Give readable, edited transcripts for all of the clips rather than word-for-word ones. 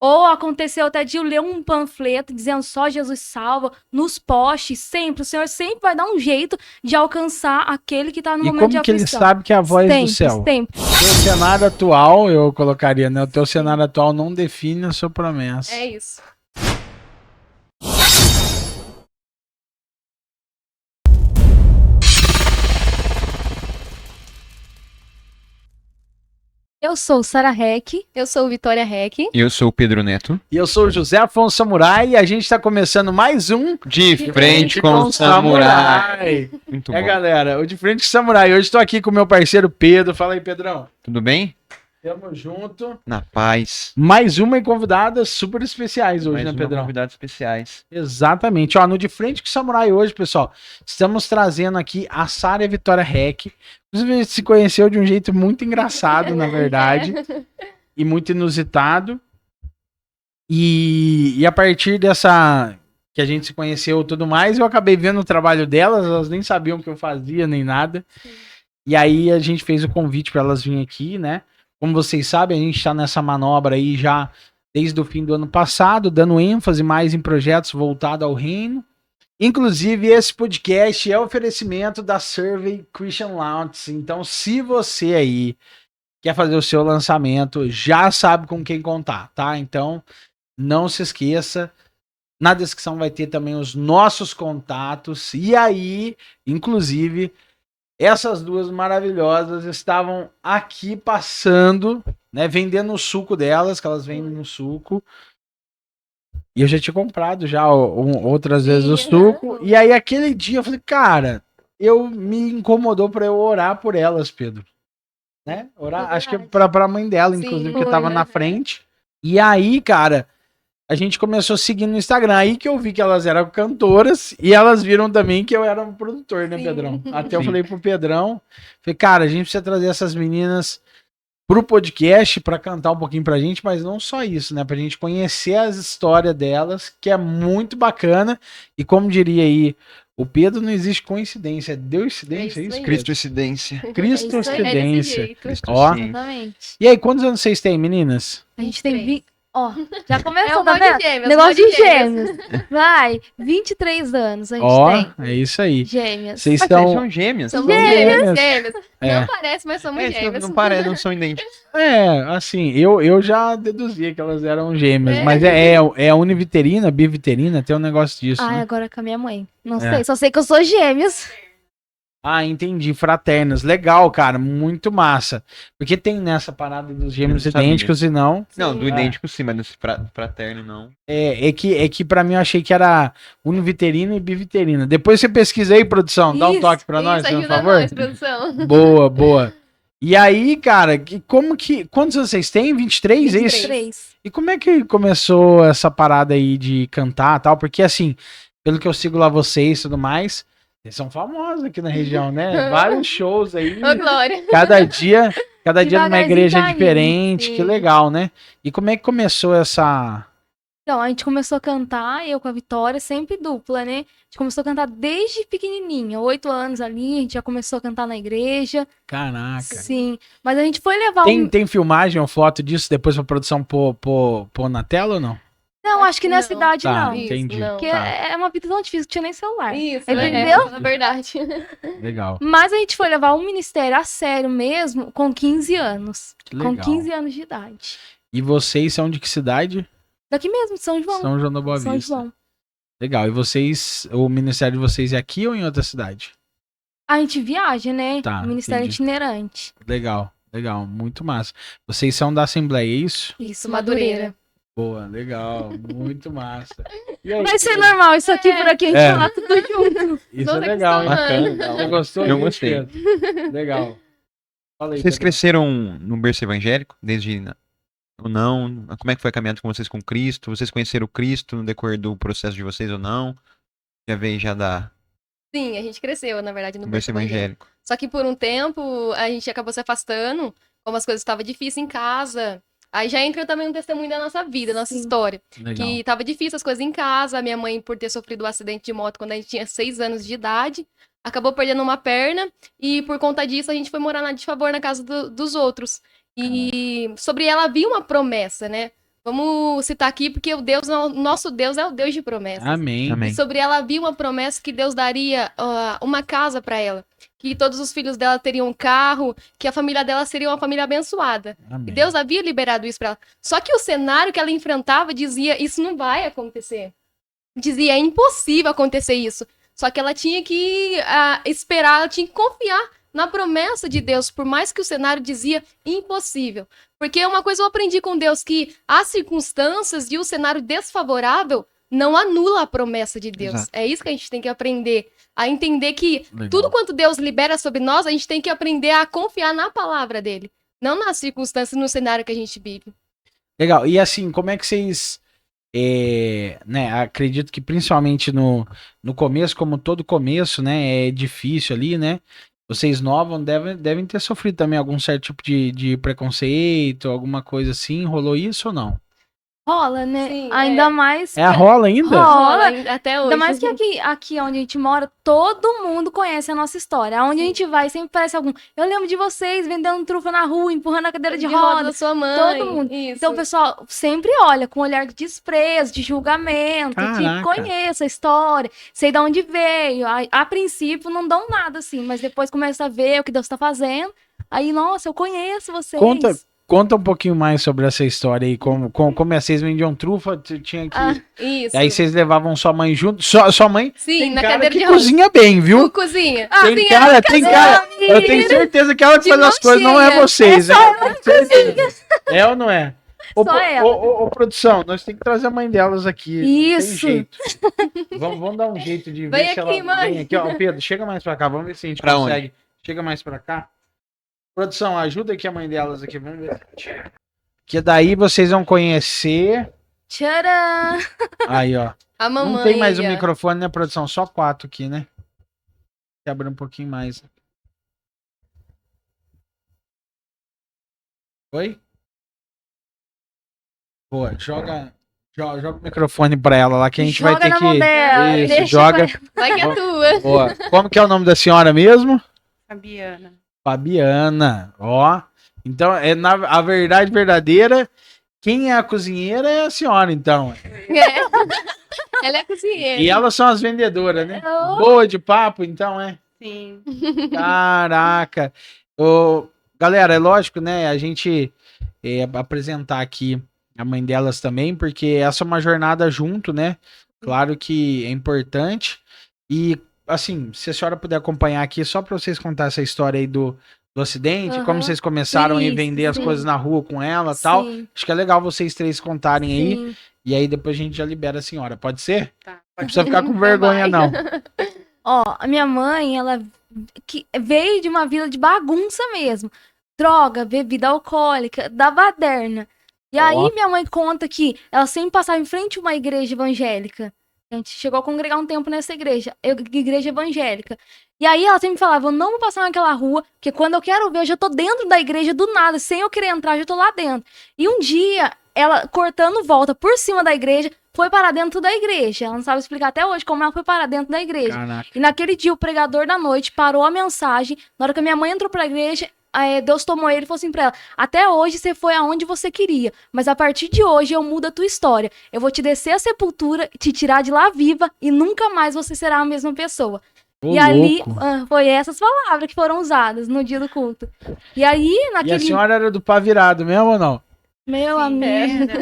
Ou aconteceu até de eu ler um panfleto dizendo só Jesus salva, nos postes, sempre. O Senhor sempre vai dar um jeito de alcançar aquele que tá no E momento de como que ele aflição. sabe que é a voz do Sempre, céu? sempre. O teu cenário atual, eu colocaria, né? O teu cenário atual não define a sua promessa. É isso. Eu sou Sara Heck. Eu sou Vitória Heck. Eu sou o Pedro Neto. E eu sou o José Afonso Samurai e a gente tá começando mais um De frente com o Samurai. Muito bom. Galera, o De Frente com o Samurai. Hoje tô aqui com o meu parceiro Pedro. Fala aí, Pedrão. Tudo bem? Tamo junto. Na paz. Mais uma e convidadas super especiais hoje, Mais né, uma Pedrão? convidados especiais. Exatamente. Ó, no De Frente com o Samurai hoje, pessoal, estamos trazendo aqui a Sara e a Vitória Heck. Inclusive, a gente se conheceu de um jeito muito engraçado, na verdade, e muito inusitado. E a partir dessa que a gente se conheceu e tudo mais, eu acabei vendo o trabalho delas, elas nem sabiam o que eu fazia, nem nada. E aí a gente fez o convite para elas virem aqui, né? Como vocês sabem, a gente está nessa manobra aí já desde o fim do ano passado, dando ênfase mais em projetos voltados ao reino. Inclusive, esse podcast é oferecimento da Survey Christian Launch. Então, se você aí quer fazer o seu lançamento, já sabe com quem contar, tá? Então, não se esqueça. Na descrição vai ter também os nossos contatos. E aí, inclusive, essas duas maravilhosas estavam aqui passando, né? Vendendo o suco delas, que elas vendem no suco. E eu já tinha comprado já outras vezes o suco. E aí, aquele dia, eu falei, cara, me incomodou pra eu orar por elas, Pedro. Né? Orar, acho que é pra mãe dela, inclusive, que tava na frente. E aí, cara, a gente começou a seguir no Instagram. Aí que eu vi que elas eram cantoras e elas viram também que eu era um produtor, né, Sim. Pedrão? Até eu Sim. falei pro Pedrão, falei, cara, a gente precisa trazer essas meninas pro podcast pra cantar um pouquinho pra gente, mas não só isso, né? Pra gente conhecer as histórias delas, que é muito bacana. E como diria aí o Pedro, não existe coincidência, é Deucidência, é isso? aí. Cristocidência. Cristocidência. É desse jeito. Ó. Sim. Exatamente. E aí, quantos anos vocês têm, meninas? A gente tem 23. Ó, já começou, É o tá mal de vendo? gêmeas, Negócio mal de de gêmeos. Vai, 23 anos a gente Ó, tem. é isso aí. Gêmeas. Vocês Mas vocês estão. são gêmeas. Somos Gêmeas. gêmeas. É. Não parece, mas somos É, gêmeas. não parece, não são idênticos. É, assim, eu já deduzia que elas eram gêmeas, É. mas é univiterina, biviterina, tem um negócio disso, Ai, né? agora com a minha mãe. Não É. sei, só sei que eu sou gêmeos. Ah, entendi, fraternas, legal, cara, muito massa. Porque tem nessa parada dos gêmeos Eu não sabia. idênticos e não, Não, do É. idêntico sim, mas desse fraterno não. é que pra mim eu achei que era univiterina e biviterina. Depois você pesquisa aí, produção, dá um Isso, toque pra nós, Isso, por ajuda favor. nós, produção. Boa, boa. E aí, cara, quantos vocês têm? 23, é isso? 23. E como é que começou essa parada aí de cantar e tal? Porque, assim, pelo que eu sigo lá vocês e tudo mais, vocês são famosos aqui na região, né? Vários shows aí, Ô, Glória. cada dia numa Devagarzinho igreja tá indo, diferente, sim. que legal, né? E como é que começou essa... Então, a gente começou a cantar, eu com a Vitória, sempre dupla, né? A gente começou a cantar desde pequenininha, 8 anos ali, a gente já começou a cantar na igreja. Caraca. Sim, mas a gente foi levar Tem filmagem ou foto disso depois pra produção pôr na tela ou não? Não, acho que nessa Não. idade Tá, não. Isso, entendi. não. Porque Tá. é uma vida tão difícil que tinha nem celular. Isso, Entendeu? é verdade. Legal. Mas a gente foi levar o ministério a sério mesmo com 15 anos. Que Com legal. 15 anos de idade. E vocês são de que cidade? Daqui mesmo, de São João. São João da Boa São Vista. João. Legal. E vocês, o ministério de vocês é aqui ou em outra cidade? A gente viaja, né? Tá, Ministério entendi. itinerante. Legal, legal, muito massa. Vocês são da Assembleia, é isso? Isso, Madureira. Madureira. Boa, legal, muito massa. E aí, Vai ser normal isso aqui por aqui, a gente É. falar tudo junto. Isso Não é tá legal, hein? acostumando. Você gostou? Eu disso, gostei. Pedro? Legal. Fala aí, Vocês Pedro. cresceram no berço evangélico, desde ou não? Como é que foi a caminhada com vocês com Cristo? Vocês conheceram o Cristo no decorrer do processo de vocês ou não? Já veio já da Sim, a gente cresceu, na verdade, no do berço berço evangélico. evangélico. Só que por um tempo a gente acabou se afastando, como as coisas estavam difíceis em casa. Aí já entra também um testemunho da nossa vida, da nossa Sim. história. Legal. Que tava difícil as coisas em casa. A minha mãe, por ter sofrido um acidente de moto quando a gente tinha 6 anos de idade, acabou perdendo uma perna. E por conta disso, a gente foi morar de favor na casa dos outros. E sobre ela havia uma promessa, né? Vamos citar aqui, porque nosso Deus é o Deus de promessas. Amém. Amém. E sobre ela havia uma promessa que Deus daria uma casa para ela. Que todos os filhos dela teriam um carro, que a família dela seria uma família abençoada. Amém. E Deus havia liberado isso para ela. Só que o cenário que ela enfrentava dizia, isso não vai acontecer. Dizia, é impossível acontecer isso. Só que ela tinha que esperar, ela tinha que confiar na promessa de Deus, por mais que o cenário dizia impossível. Porque uma coisa eu aprendi com Deus, que as circunstâncias e o cenário desfavorável não anula a promessa de Deus. Exato. É isso que a gente tem que aprender. A entender que Legal. tudo quanto Deus libera sobre nós, a gente tem que aprender a confiar na palavra dele. Não nas circunstâncias, no cenário que a gente vive. Legal. E assim, como é que vocês. Né, acredito que principalmente no começo, como todo começo, né? É difícil ali, né? Vocês novos devem ter sofrido também algum certo tipo de preconceito, alguma coisa assim. Rolou isso ou não? Rola, né? Sim, Ainda mais. É a rola ainda? Rola. Até hoje. Ainda mais que aqui onde a gente mora, todo mundo conhece a nossa história. Aonde a gente vai, sempre parece algum. Eu lembro de vocês vendendo trufa na rua, empurrando a cadeira de roda. da sua mãe. Todo mundo. Isso. Então o pessoal sempre olha com um olhar de desprezo, de julgamento, Caraca. que conheça a história, sei de onde veio. A princípio não dão nada assim, mas depois começa a ver o que Deus tá fazendo. Aí, nossa, eu conheço vocês. Conta um pouquinho mais sobre essa história aí. Como vocês vendiam trufa, tinha que. Isso. Aí vocês levavam sua mãe junto. Sua mãe Sim, tem na cara cadeira que de roda. cozinha bem, viu? Cozinha. Tem cara. Eu tenho certeza que ela que De faz as mão coisas, não é cheia. vocês, né? Certeza. É ou não é? Só ela. Ô, produção, nós temos que trazer a mãe delas aqui. Isso. Não tem jeito. vamos dar um jeito de ver Vem se aqui, ela mãe. vem aqui. Ó, Pedro, chega mais pra cá. Vamos ver se a gente Pra consegue. Chega mais pra cá. Produção, ajuda aqui a mãe delas aqui. Vamos ver. Que daí vocês vão conhecer. Tcharam! Aí, ó. A mamãe. Não tem mais um ó. microfone, né, produção? Só 4 aqui, né? Abre um pouquinho mais. Oi? Boa, joga o microfone pra ela lá que a gente vai Joga ter na que. mão dela, Isso, deixa joga. pra- Vai que é tua. Boa. Como que é o nome da senhora mesmo? Fabiana. Fabiana. Ó. Então, a verdade verdadeira, quem é a cozinheira é a senhora, então. É. Ela é cozinheira. E elas são as vendedoras, né? Oh. Boa de papo, então, é. Sim. Caraca. Galera, é lógico, né? A gente apresentar aqui a mãe delas também, porque essa é uma jornada junto, né? Claro que é importante. E, assim, se a senhora puder acompanhar aqui, só para vocês contar essa história aí do acidente, Aham. como vocês começaram a Isso, vender as sim. coisas na rua com ela e tal. Sim, Acho que é legal vocês três contarem aí. sim. E aí depois a gente já libera a senhora. Pode ser? Tá. Não Pode precisa ficar com vergonha, Vai. não. Ó, a minha mãe, ela veio de uma vida de bagunça mesmo. Droga, bebida alcoólica, da baderna. E Ó. aí minha mãe conta que ela sempre passava em frente a uma igreja evangélica. A gente chegou a congregar um tempo nessa igreja evangélica. E aí ela sempre falava, eu não vou passar naquela rua, porque quando eu quero ver, eu já tô dentro da igreja do nada, sem eu querer entrar, eu já tô lá dentro. E um dia, ela cortando volta por cima da igreja, foi parar dentro da igreja. Ela não sabe explicar até hoje como ela foi parar dentro da igreja. Caraca. E naquele dia, o pregador da noite parou a mensagem. Na hora que a minha mãe entrou pra igreja, Deus tomou ele e falou assim pra ela: até hoje você foi aonde você queria, mas a partir de hoje eu mudo a tua história. Eu vou te descer a sepultura, te tirar de lá viva e nunca mais você será a mesma pessoa. Ô, E ali, louco. foi essas palavras que foram usadas no dia do culto. E aí, E a naquele... senhora era do pá virado mesmo ou não? Meu Sim, amigo...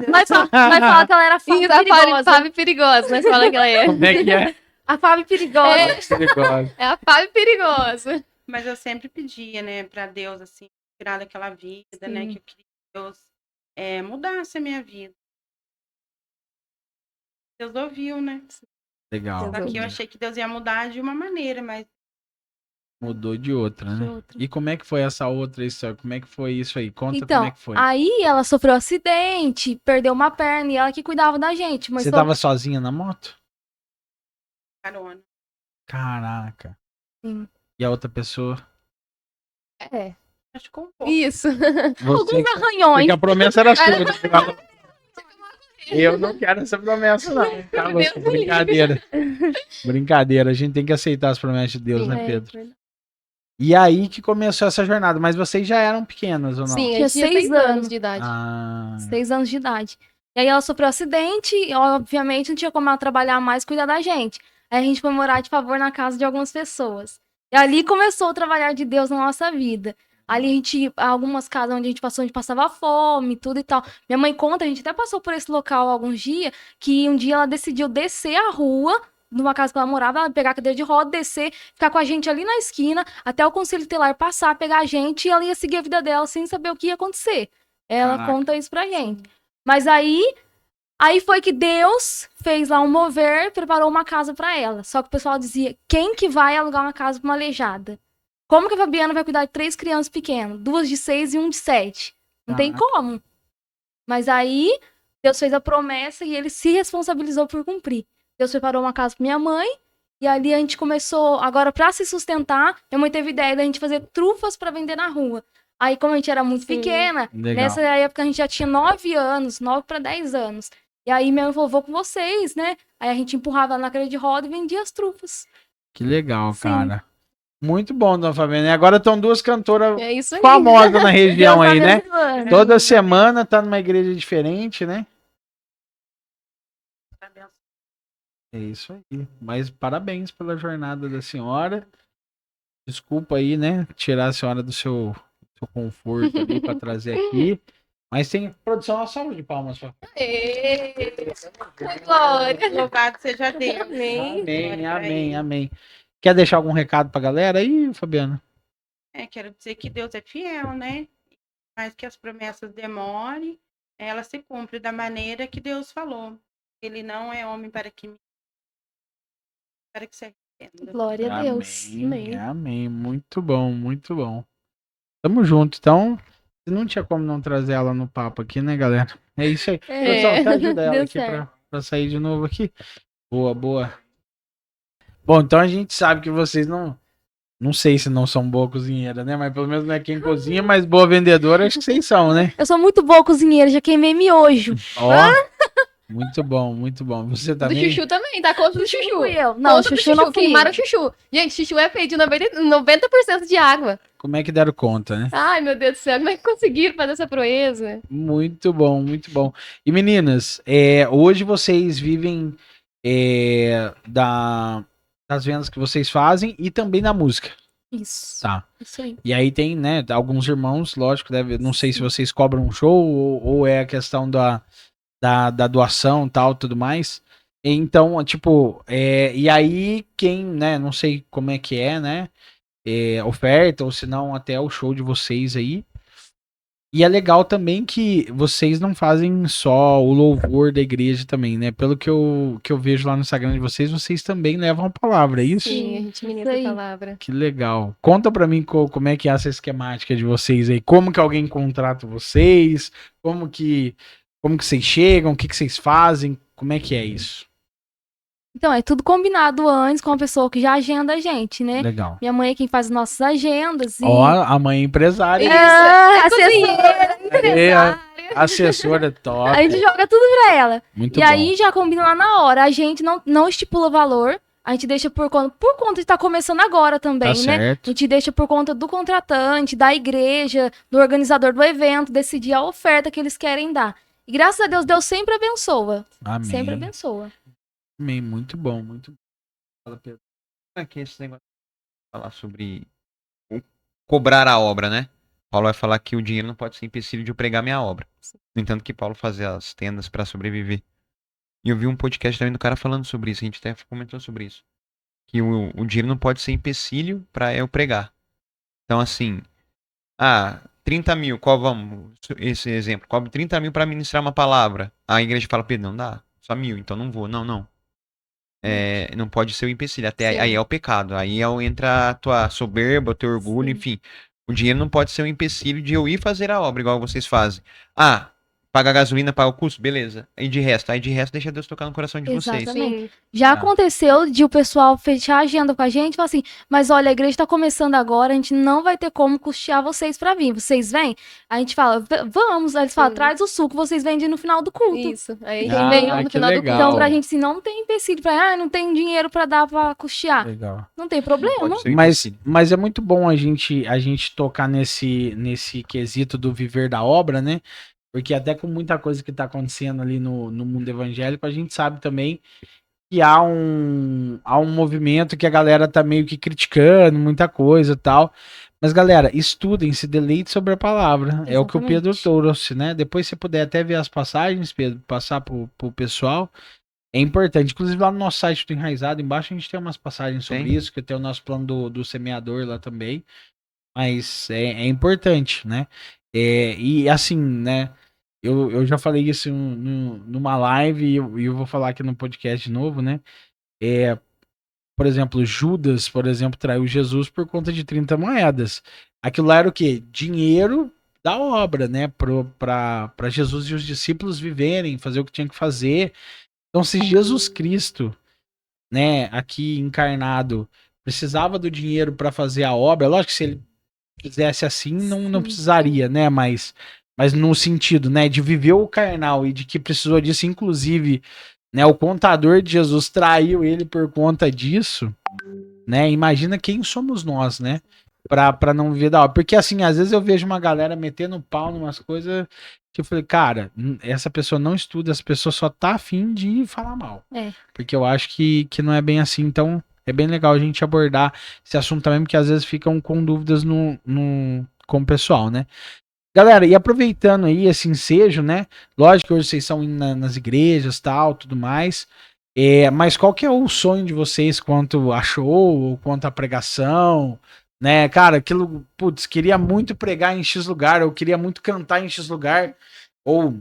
mas eu Nós fala que ela era Fábio Sim, a perigosa. Fábio perigosa, mas fala que ela é. Como é que é? A Fábio perigosa. É. Misericórdia. É a Fábio perigosa. Mas eu sempre pedia, né, pra Deus, assim, tirar daquela vida, né, Sim. que eu queria que Deus mudasse a minha vida. Deus ouviu, né? Legal. Só que eu achei que Deus ia mudar de uma maneira, mas Mudou de outra, né? De outra. E como é que foi essa outra história? Como é que foi isso aí? Conta como Então, é que foi. aí ela sofreu um acidente, perdeu uma perna e ela que cuidava da gente. Mas Você tava sozinha na moto? carona. Caraca. Sim. E a outra pessoa? É. Acho que um pouco. Isso. Você, Alguns arranhões. porque a promessa era sua. né? Eu não quero essa promessa, não. Tá louco, brincadeira. Brincadeira. A gente tem que aceitar as promessas de Deus, Sim, né, É, Pedro? verdade. E aí que começou essa jornada. Mas vocês já eram pequenas ou não? Sim, Tinha eu tinha 6 6 anos anos. de idade. Ah, 6 anos de idade. E aí ela sofreu um acidente, e obviamente não tinha como ela trabalhar mais, cuidar da gente. Aí a gente foi morar de favor na casa de algumas pessoas. E ali começou o trabalhar de Deus na nossa vida. Ali a gente, algumas casas onde a gente passava fome, tudo e tal. Minha mãe conta, a gente até passou por esse local alguns dias, que um dia ela decidiu descer a rua, numa casa que ela morava, ela pegar a cadeira de roda, descer, ficar com a gente ali na esquina, até o conselho tutelar passar, pegar a gente, e ela ia seguir a vida dela sem saber o que ia acontecer. Ela Caraca. conta isso pra gente. Mas aí foi que Deus fez lá um mover, preparou uma casa pra ela. Só que o pessoal dizia, quem que vai alugar uma casa pra uma aleijada? Como que a Fabiana vai cuidar de 3 crianças pequenas? 2 de 6 e 1 de 7? Não tem como. Mas aí, Deus fez a promessa e ele se responsabilizou por cumprir. Deus preparou uma casa pra minha mãe, e ali a gente começou, agora pra se sustentar, minha mãe teve ideia da gente fazer trufas pra vender na rua. Aí, como a gente era muito Sim. pequena, legal. nessa época a gente já tinha 9 anos, 9 para 10 anos. E aí minha mãe falou, vou com vocês, né? Aí a gente empurrava ela na cadeira de roda e vendia as trufas. Que legal, Sim. cara. Muito bom, dona Fabiana. E agora estão duas cantoras É isso aí. famosas na região Deus aí, né? abençoando. Toda semana tá numa igreja diferente, né? É isso aí. Mas parabéns pela jornada da senhora. Desculpa aí, né? Tirar a senhora do seu conforto ali pra trazer aqui. Mas tem produção, uma salva de palmas. Ê, glória. Louvado seja Deus. Amém. Amém, Glória pra amém, ele. amém. Quer deixar algum recado pra galera aí, Fabiana? Quero dizer que Deus é fiel, né? Mas que as promessas demorem, ela se cumpre da maneira que Deus falou. Ele não é homem para que se arrependa. Glória a Deus. Amém, amém. Muito bom, muito bom. Tamo junto. Então, não tinha como não trazer ela no papo aqui, né, galera? É isso aí. Pessoal, você ajuda ela Deu aqui certo. pra sair de novo aqui. Boa, boa. Bom, então a gente sabe que vocês não sei se não são boa cozinheira, né? Mas pelo menos não é quem cozinha, mas boa vendedora, acho que vocês são, né? Eu sou muito boa cozinheira, já queimei miojo. Ó, muito bom, muito bom. Você Do também? chuchu também, tá? Conta do chuchu. Fui eu. Não, Conta do chuchu não fui queimaram eu. o chuchu. Gente, chuchu é feito de 90% de água. Como é que deram conta, né? Ai, meu Deus do céu, como é que conseguiram fazer essa proeza? Muito bom, muito bom. E meninas, hoje vocês vivem das vendas que vocês fazem e também da música, Isso. tá? Isso aí. E aí tem, né, alguns irmãos, lógico, não sei se vocês cobram um show ou é a questão da doação tal, tudo mais. Então, tipo, e aí quem, né, não sei como é que é, né, oferta ou se não até o show de vocês aí. E é legal também que vocês não fazem só o louvor da igreja também, né? Pelo que eu vejo lá no Instagram de vocês também levam a palavra, é isso? Sim, a gente ministra aí. a palavra. Que legal. Conta pra mim como é que é essa esquemática de vocês aí. Como que alguém contrata vocês? Como que vocês chegam? O que vocês fazem? Como é que é isso? Então, é tudo combinado antes com a pessoa que já agenda a gente, né? Legal. Minha mãe é quem faz as nossas agendas. E... Ó, a mãe é empresária. assessora, empresária. Assessora top. A gente joga tudo pra ela. Muito E bom. aí já combina lá na hora. A gente não estipula valor. A gente deixa por conta de estar começando agora também, Tá né? certo. A gente deixa por conta do contratante, da igreja, do organizador do evento, decidir a oferta que eles querem dar. E graças a Deus, Deus sempre abençoa. Amém. Sempre abençoa. Amém. Muito bom, muito bom. Fala, Pedro. Aqui esse negócio de falar sobre cobrar a obra, né? Paulo vai falar que o dinheiro não pode ser empecilho de eu pregar minha obra. No entanto, que Paulo fazia as tendas para sobreviver. E eu vi um podcast também do cara falando sobre isso. A gente até comentou sobre isso. Que o dinheiro não pode ser empecilho para eu pregar. Então, assim, 30 mil, vamos, esse exemplo, cobre 30 mil para ministrar uma palavra. A igreja fala, Pedro, não dá, só 1.000, então não vou. Não. Não pode ser o empecilho, até Sim. aí é o pecado. Aí entra a tua soberba, o teu orgulho, Sim. enfim. O dinheiro não pode ser um empecilho de eu ir fazer a obra, igual vocês fazem. paga a gasolina, paga o custo, beleza. Aí de resto deixa Deus tocar no coração de vocês. Exatamente. Sim. Já Ah. aconteceu de o pessoal fechar a agenda com a gente e falar assim, mas olha, a igreja tá começando agora, a gente não vai ter como custear vocês pra vir. Vocês vêm? A gente fala, vamos. Aí eles falam, Sim. traz o suco, vocês vendem no final do culto. Isso. Aí Ah, vem no que final do legal. Então, pra gente, assim, não tem empecilho pra, não tem dinheiro pra dar pra custear. Legal. Não tem problema. Pode ser um Mas, empecilho. mas é muito bom a gente tocar nesse quesito do viver da obra, né? Porque até com muita coisa que tá acontecendo ali no mundo evangélico, a gente sabe também que há um movimento que a galera tá meio que criticando muita coisa e tal. Mas, galera, estudem, se deleite sobre a palavra. É o que o Pedro Exatamente. trouxe, né? Depois, se puder até ver as passagens, Pedro, passar pro pessoal. É importante. Inclusive, lá no nosso site do Enraizado, embaixo a gente tem umas passagens sobre Tem. isso, que tem o nosso plano do semeador lá também. Mas é importante, né? E assim, né? Eu já falei isso numa live e eu vou falar aqui no podcast de novo, né? Por exemplo, Judas, por exemplo, traiu Jesus por conta de 30 moedas. Aquilo lá era o quê? Dinheiro da obra, né? Para Jesus e os discípulos viverem, fazer o que tinha que fazer. Então, se Jesus Cristo, né, aqui encarnado, precisava do dinheiro para fazer a obra, lógico que se ele fizesse assim, não Sim. precisaria, né? Mas no sentido, né, de viver o carnal e de que precisou disso, inclusive, né, o contador de Jesus traiu ele por conta disso, né? Imagina quem somos nós, né? Pra não viver da obra. Porque assim, às vezes eu vejo uma galera metendo pau em umas coisas que eu falei, cara, essa pessoa não estuda, essa pessoa só tá afim de falar mal. É. Porque eu acho que não é bem assim, então é bem legal a gente abordar esse assunto também, porque às vezes ficam com dúvidas com o pessoal, né? Galera, e aproveitando aí esse ensejo, né? Lógico que hoje vocês são indo nas igrejas, tal, tudo mais. Mas qual que é o sonho de vocês quanto a show, ou quanto a pregação, né? Cara, aquilo, putz, queria muito pregar em X lugar, eu queria muito cantar em X lugar, ou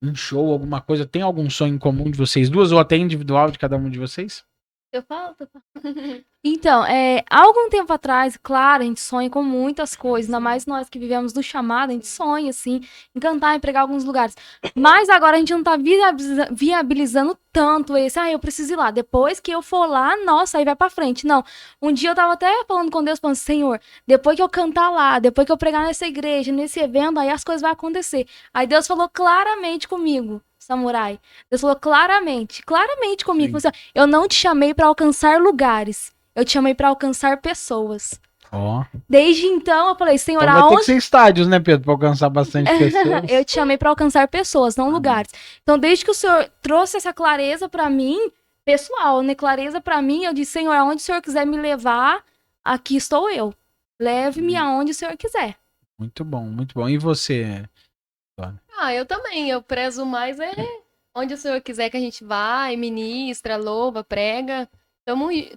um show, alguma coisa. Tem algum sonho em comum de vocês duas, ou até individual de cada um de vocês? Eu falo. Então, há algum tempo atrás, claro, a gente sonha com muitas coisas, ainda mais nós que vivemos do chamado, a gente sonha, assim, em cantar, em pregar em alguns lugares. Mas agora a gente não tá viabilizando tanto esse, eu preciso ir lá. Depois que eu for lá, nossa, aí vai pra frente. Não, um dia eu tava até falando com Deus, falando, Senhor, depois que eu cantar lá, depois que eu pregar nessa igreja, nesse evento, aí as coisas vão acontecer. Aí Deus falou claramente comigo, Samurai. Deus falou claramente comigo. Falou assim, eu não te chamei pra alcançar lugares. Eu te chamei pra alcançar pessoas. Ó. Desde então, eu falei, Senhor, Então vai ter que aonde... ser estádios, né, Pedro? Pra alcançar bastante pessoas. Eu te chamei pra alcançar pessoas, não lugares. Então, desde que o Senhor trouxe essa clareza pra mim, pessoal, né? Clareza pra mim, eu disse, Senhor, aonde o Senhor quiser me levar, aqui estou eu. Leve-me aonde o Senhor quiser. Muito bom, muito bom. E você? Eu também. Eu prezo mais onde o senhor quiser que a gente vá, e ministra, louva, prega.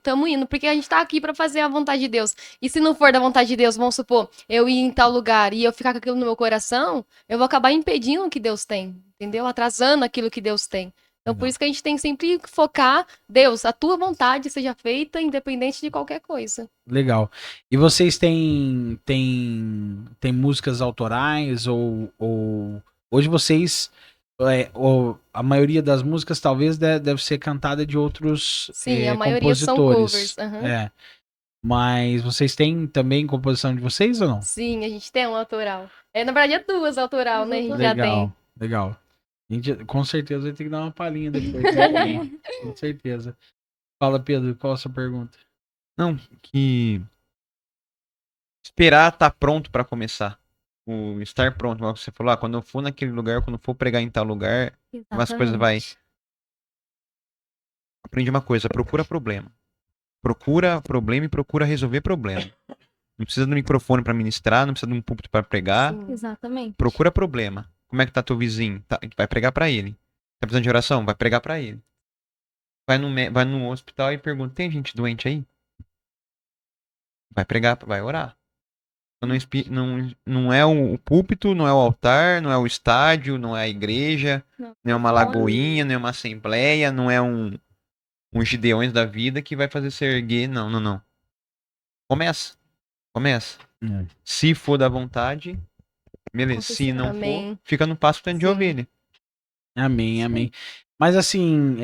Tamo indo, porque a gente tá aqui pra fazer a vontade de Deus. E se não for da vontade de Deus, vamos supor, eu ir em tal lugar e eu ficar com aquilo no meu coração, eu vou acabar impedindo o que Deus tem, entendeu? Atrasando aquilo que Deus tem. Então, por Legal. isso que a gente tem que sempre focar, Deus, a tua vontade seja feita, independente de qualquer coisa. Legal. E vocês têm músicas autorais ou hoje vocês a maioria das músicas talvez deve ser cantada de outros Sim, a maioria são compositores. covers. Aham. É. Mas vocês têm também composição de vocês ou não? Sim, a gente tem uma autoral. Na verdade, é duas autoral, né? A gente já tem. Legal, legal. A gente, com certeza vai ter que dar uma palhinha depois. Né? Com certeza. Fala, Pedro, qual a sua pergunta? Não, que esperar estar pronto pra começar. O estar pronto, como você falou, quando eu for naquele lugar, quando eu for pregar em tal lugar, as coisas vai. Aprendi uma coisa, procura problema. Procura problema e procura resolver problema. Não precisa do microfone pra ministrar, não precisa de um púlpito pra pregar. Sim. Exatamente. Procura problema. Como é que tá teu vizinho? Vai pregar pra ele. Tá precisando de oração? Vai pregar pra ele. Vai no hospital e pergunta, tem gente doente aí? Vai pregar, vai orar. Não é o púlpito, não é o altar, não é o estádio, não é a igreja, não é uma lagoinha, não é uma assembleia, não é um Gideões da vida que vai fazer você erguer. Não. Começa. É. Se for da vontade, Beleza, se não Amém. for, fica no pasto tanto de Sim. ovelha. Amém, amém. Mas assim,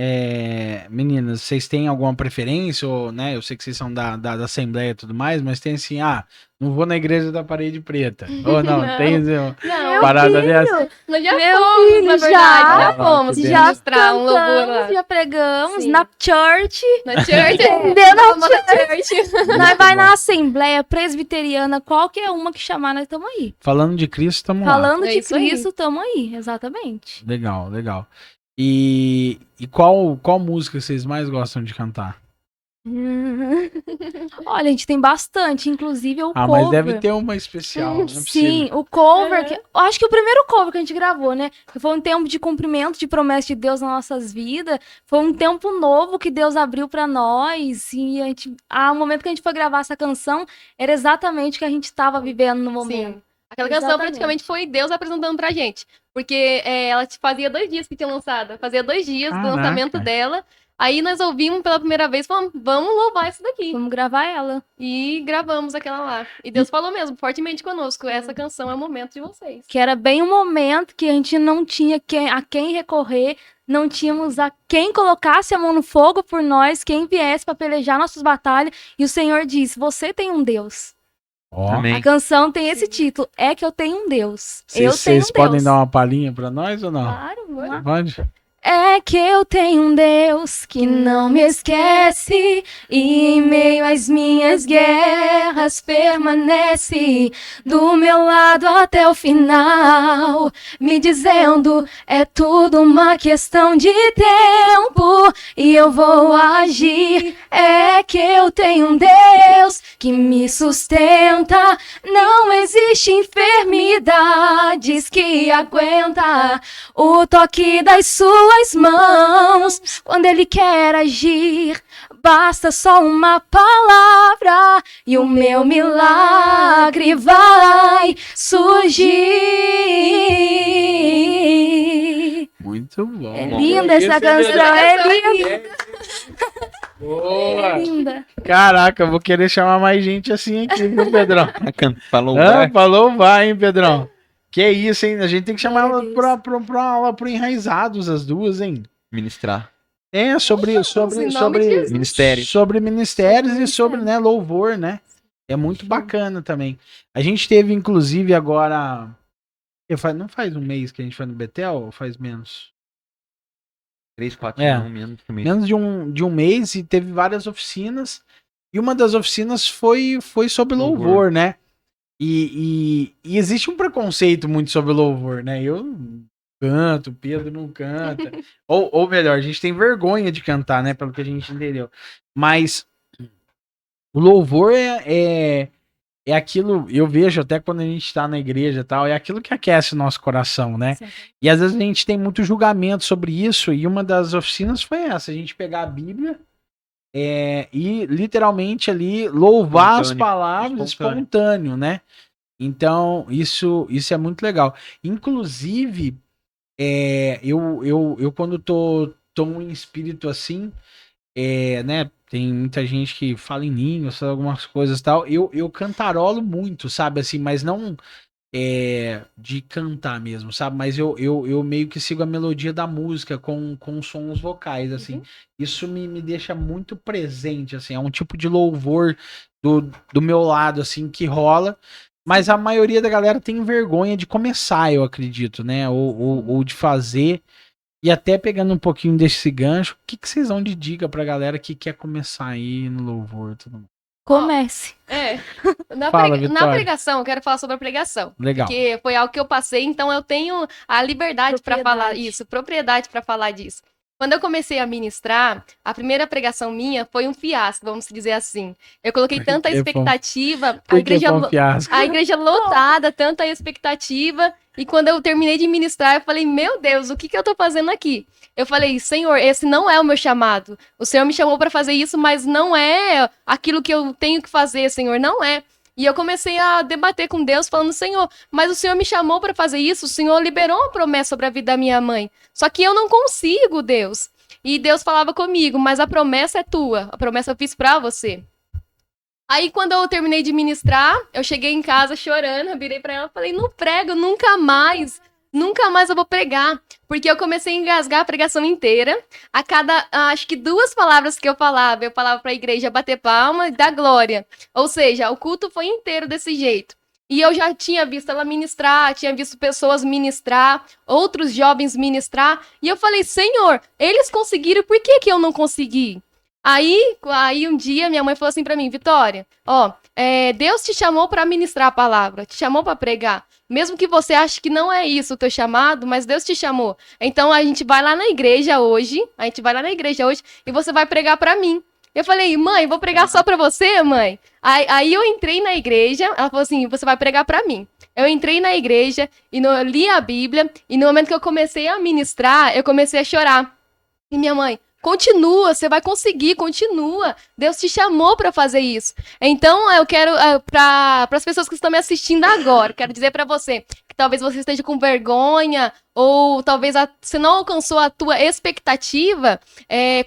meninas, vocês têm alguma preferência? Ou, né, eu sei que vocês são da Assembleia e tudo mais, mas tem assim, não vou na igreja da parede preta. Ou não, Não. tem assim, Não, parada dessa? nós já Meu fomos, filho, na verdade. já. Já fomos. Que Já ministrar um louvor cantamos, lá. já pregamos Sim. na church. Na church. Entendeu? Na Vamos na church. Nós vai na Assembleia Presbiteriana, qualquer uma que chamar, nós estamos aí. Falando de Cristo, estamos lá. Falando É de isso aí. Cristo, estamos aí, exatamente. Legal, legal. E qual música vocês mais gostam de cantar? Olha, a gente tem bastante, inclusive o Ah, cover. mas deve ter uma especial, não é Sim, possível. o cover, eu acho que o primeiro cover que a gente gravou, né? Foi um tempo de cumprimento de promessa de Deus nas nossas vidas. Foi um tempo novo que Deus abriu pra nós. E o momento que a gente foi gravar essa canção era exatamente o que a gente estava vivendo no momento. Sim. Aquela canção Exatamente. praticamente foi Deus apresentando pra gente. Porque ela fazia 2 dias que tinha lançado. Fazia 2 dias do Caraca. lançamento dela. Aí nós ouvimos pela primeira vez e falamos, vamos louvar isso daqui. Vamos gravar ela. E gravamos aquela lá. E Deus falou mesmo, fortemente conosco. Essa canção é o momento de vocês. Que era bem um momento que a gente não tinha a quem recorrer, não tínhamos a quem colocasse a mão no fogo por nós, quem viesse para pelejar nossas batalhas. E o Senhor disse: você tem um Deus. Ó, Amém. A canção tem esse título, É que eu tenho um Deus. Eu tenho um vocês Deus. podem dar uma palhinha pra nós ou não? Claro, vamos lá. Pode? É que eu tenho um Deus que não me esquece e em meio às minhas guerras permanece do meu lado até o final, me dizendo é tudo uma questão de tempo e eu vou agir. É que eu tenho um Deus que me sustenta, não existe enfermidades que aguenta o toque das suas mãos, quando ele quer agir, basta só uma palavra e o meu milagre vai surgir. Muito bom. É linda essa canção, é linda. Boa. É linda. Caraca, eu vou querer chamar mais gente assim aqui, viu, Pedrão? Falou, Falou, vai, hein, Pedrão? Que isso, hein? A gente tem que chamar ela Deus. pra aula pro Enraizados, as duas, hein? ministrar. Sobre Ministérios. sobre ministérios e sobre, né, louvor, né? É muito bacana também. A gente teve, inclusive, agora... Não faz um mês que a gente foi no Betel ou faz menos? 3, 4, É. não, menos que um mês. Menos de um mês e teve várias oficinas. E uma das oficinas foi sobre louvor, né? E existe um preconceito muito sobre louvor, né? Eu não canto, o Pedro não canta. ou melhor, a gente tem vergonha de cantar, né? Pelo que a gente entendeu. Mas o louvor é aquilo, eu vejo até quando a gente tá na igreja e tal, é aquilo que aquece o nosso coração, né? Sim. E às vezes a gente tem muito julgamento sobre isso, e uma das oficinas foi essa, a gente pegar a Bíblia e literalmente ali louvar as Espontâneo. palavras espontâneo, né? Então, isso é muito legal. Inclusive, eu quando tô em espírito assim, né? Tem muita gente que fala em línguas, fala algumas coisas e tal. Eu cantarolo muito, sabe? Assim, mas não de cantar mesmo, sabe? Mas eu meio que sigo a melodia da música com sons vocais, assim. Isso me deixa muito presente, assim. É um tipo de louvor do meu lado, assim, que rola. Mas a maioria da galera tem vergonha de começar, eu acredito, né? Ou de fazer. E até pegando um pouquinho desse gancho, o que vocês vão de dica pra galera que quer começar aí no louvor e tudo mais? Comece. Na Fala, na Vitória. pregação, eu quero falar sobre a pregação. Legal. Porque foi algo que eu passei, então eu tenho a liberdade para Propriedade. falar isso, propriedade para falar disso. Quando eu comecei a ministrar, a primeira pregação minha foi um fiasco, vamos dizer assim. Eu coloquei Por tanta que foi um- expectativa, Por que foi um fiasco? a igreja lotada, tanta expectativa. E quando eu terminei de ministrar, eu falei, meu Deus, o que eu tô fazendo aqui? Eu falei, Senhor, esse não é o meu chamado. O Senhor me chamou para fazer isso, mas não é aquilo que eu tenho que fazer, Senhor, não é. E eu comecei a debater com Deus, falando, Senhor, mas o Senhor me chamou para fazer isso, o Senhor liberou uma promessa sobre a vida da minha mãe. Só que eu não consigo, Deus. E Deus falava comigo, mas a promessa é tua, a promessa eu fiz para você. Aí, quando eu terminei de ministrar, eu cheguei em casa chorando, eu virei pra ela e falei, não prego, nunca mais eu vou pregar. Porque eu comecei a engasgar a pregação inteira. A cada, acho que 2 palavras que eu falava pra igreja bater palma e dar glória. Ou seja, o culto foi inteiro desse jeito. E eu já tinha visto ela ministrar, tinha visto pessoas ministrar, outros jovens ministrar. E eu falei, Senhor, eles conseguiram, por que que eu não consegui? Aí um dia minha mãe falou assim pra mim, Vitória, Deus te chamou pra ministrar a palavra, te chamou pra pregar. Mesmo que você ache que não é isso o teu chamado, mas Deus te chamou. Então a gente vai lá na igreja hoje, e você vai pregar pra mim. Eu falei, mãe, vou pregar só pra você, mãe? Aí eu entrei na igreja, ela falou assim, você vai pregar pra mim. Eu entrei na igreja, li a Bíblia, e no momento que eu comecei a ministrar, eu comecei a chorar. E minha mãe, continua, você vai conseguir, continua. Deus te chamou para fazer isso. Então, eu quero, para as pessoas que estão me assistindo agora, quero dizer para você que talvez você esteja com vergonha, ou talvez você não alcançou a tua expectativa,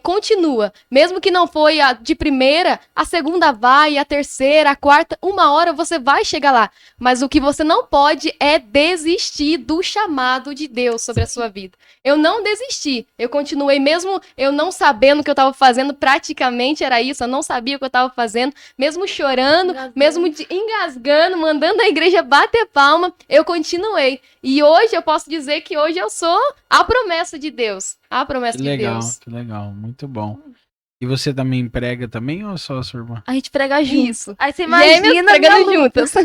continua. Mesmo que não foi a de primeira, a segunda vai, a terceira, a quarta, uma hora você vai chegar lá. Mas o que você não pode é desistir do chamado de Deus sobre a sua vida. Eu não desisti, eu continuei, mesmo eu não sabendo o que eu estava fazendo, praticamente era isso, eu não sabia o que eu estava fazendo, mesmo chorando, mesmo engasgando, mandando a igreja bater palma, eu continuei. E hoje eu posso dizer que hoje eu sou a promessa de Deus. A promessa de Deus. Que legal, muito bom. E você também prega também ou só a sua irmã? A gente prega junto. Isso. Aí você Gêmeas imagina pregando juntas. A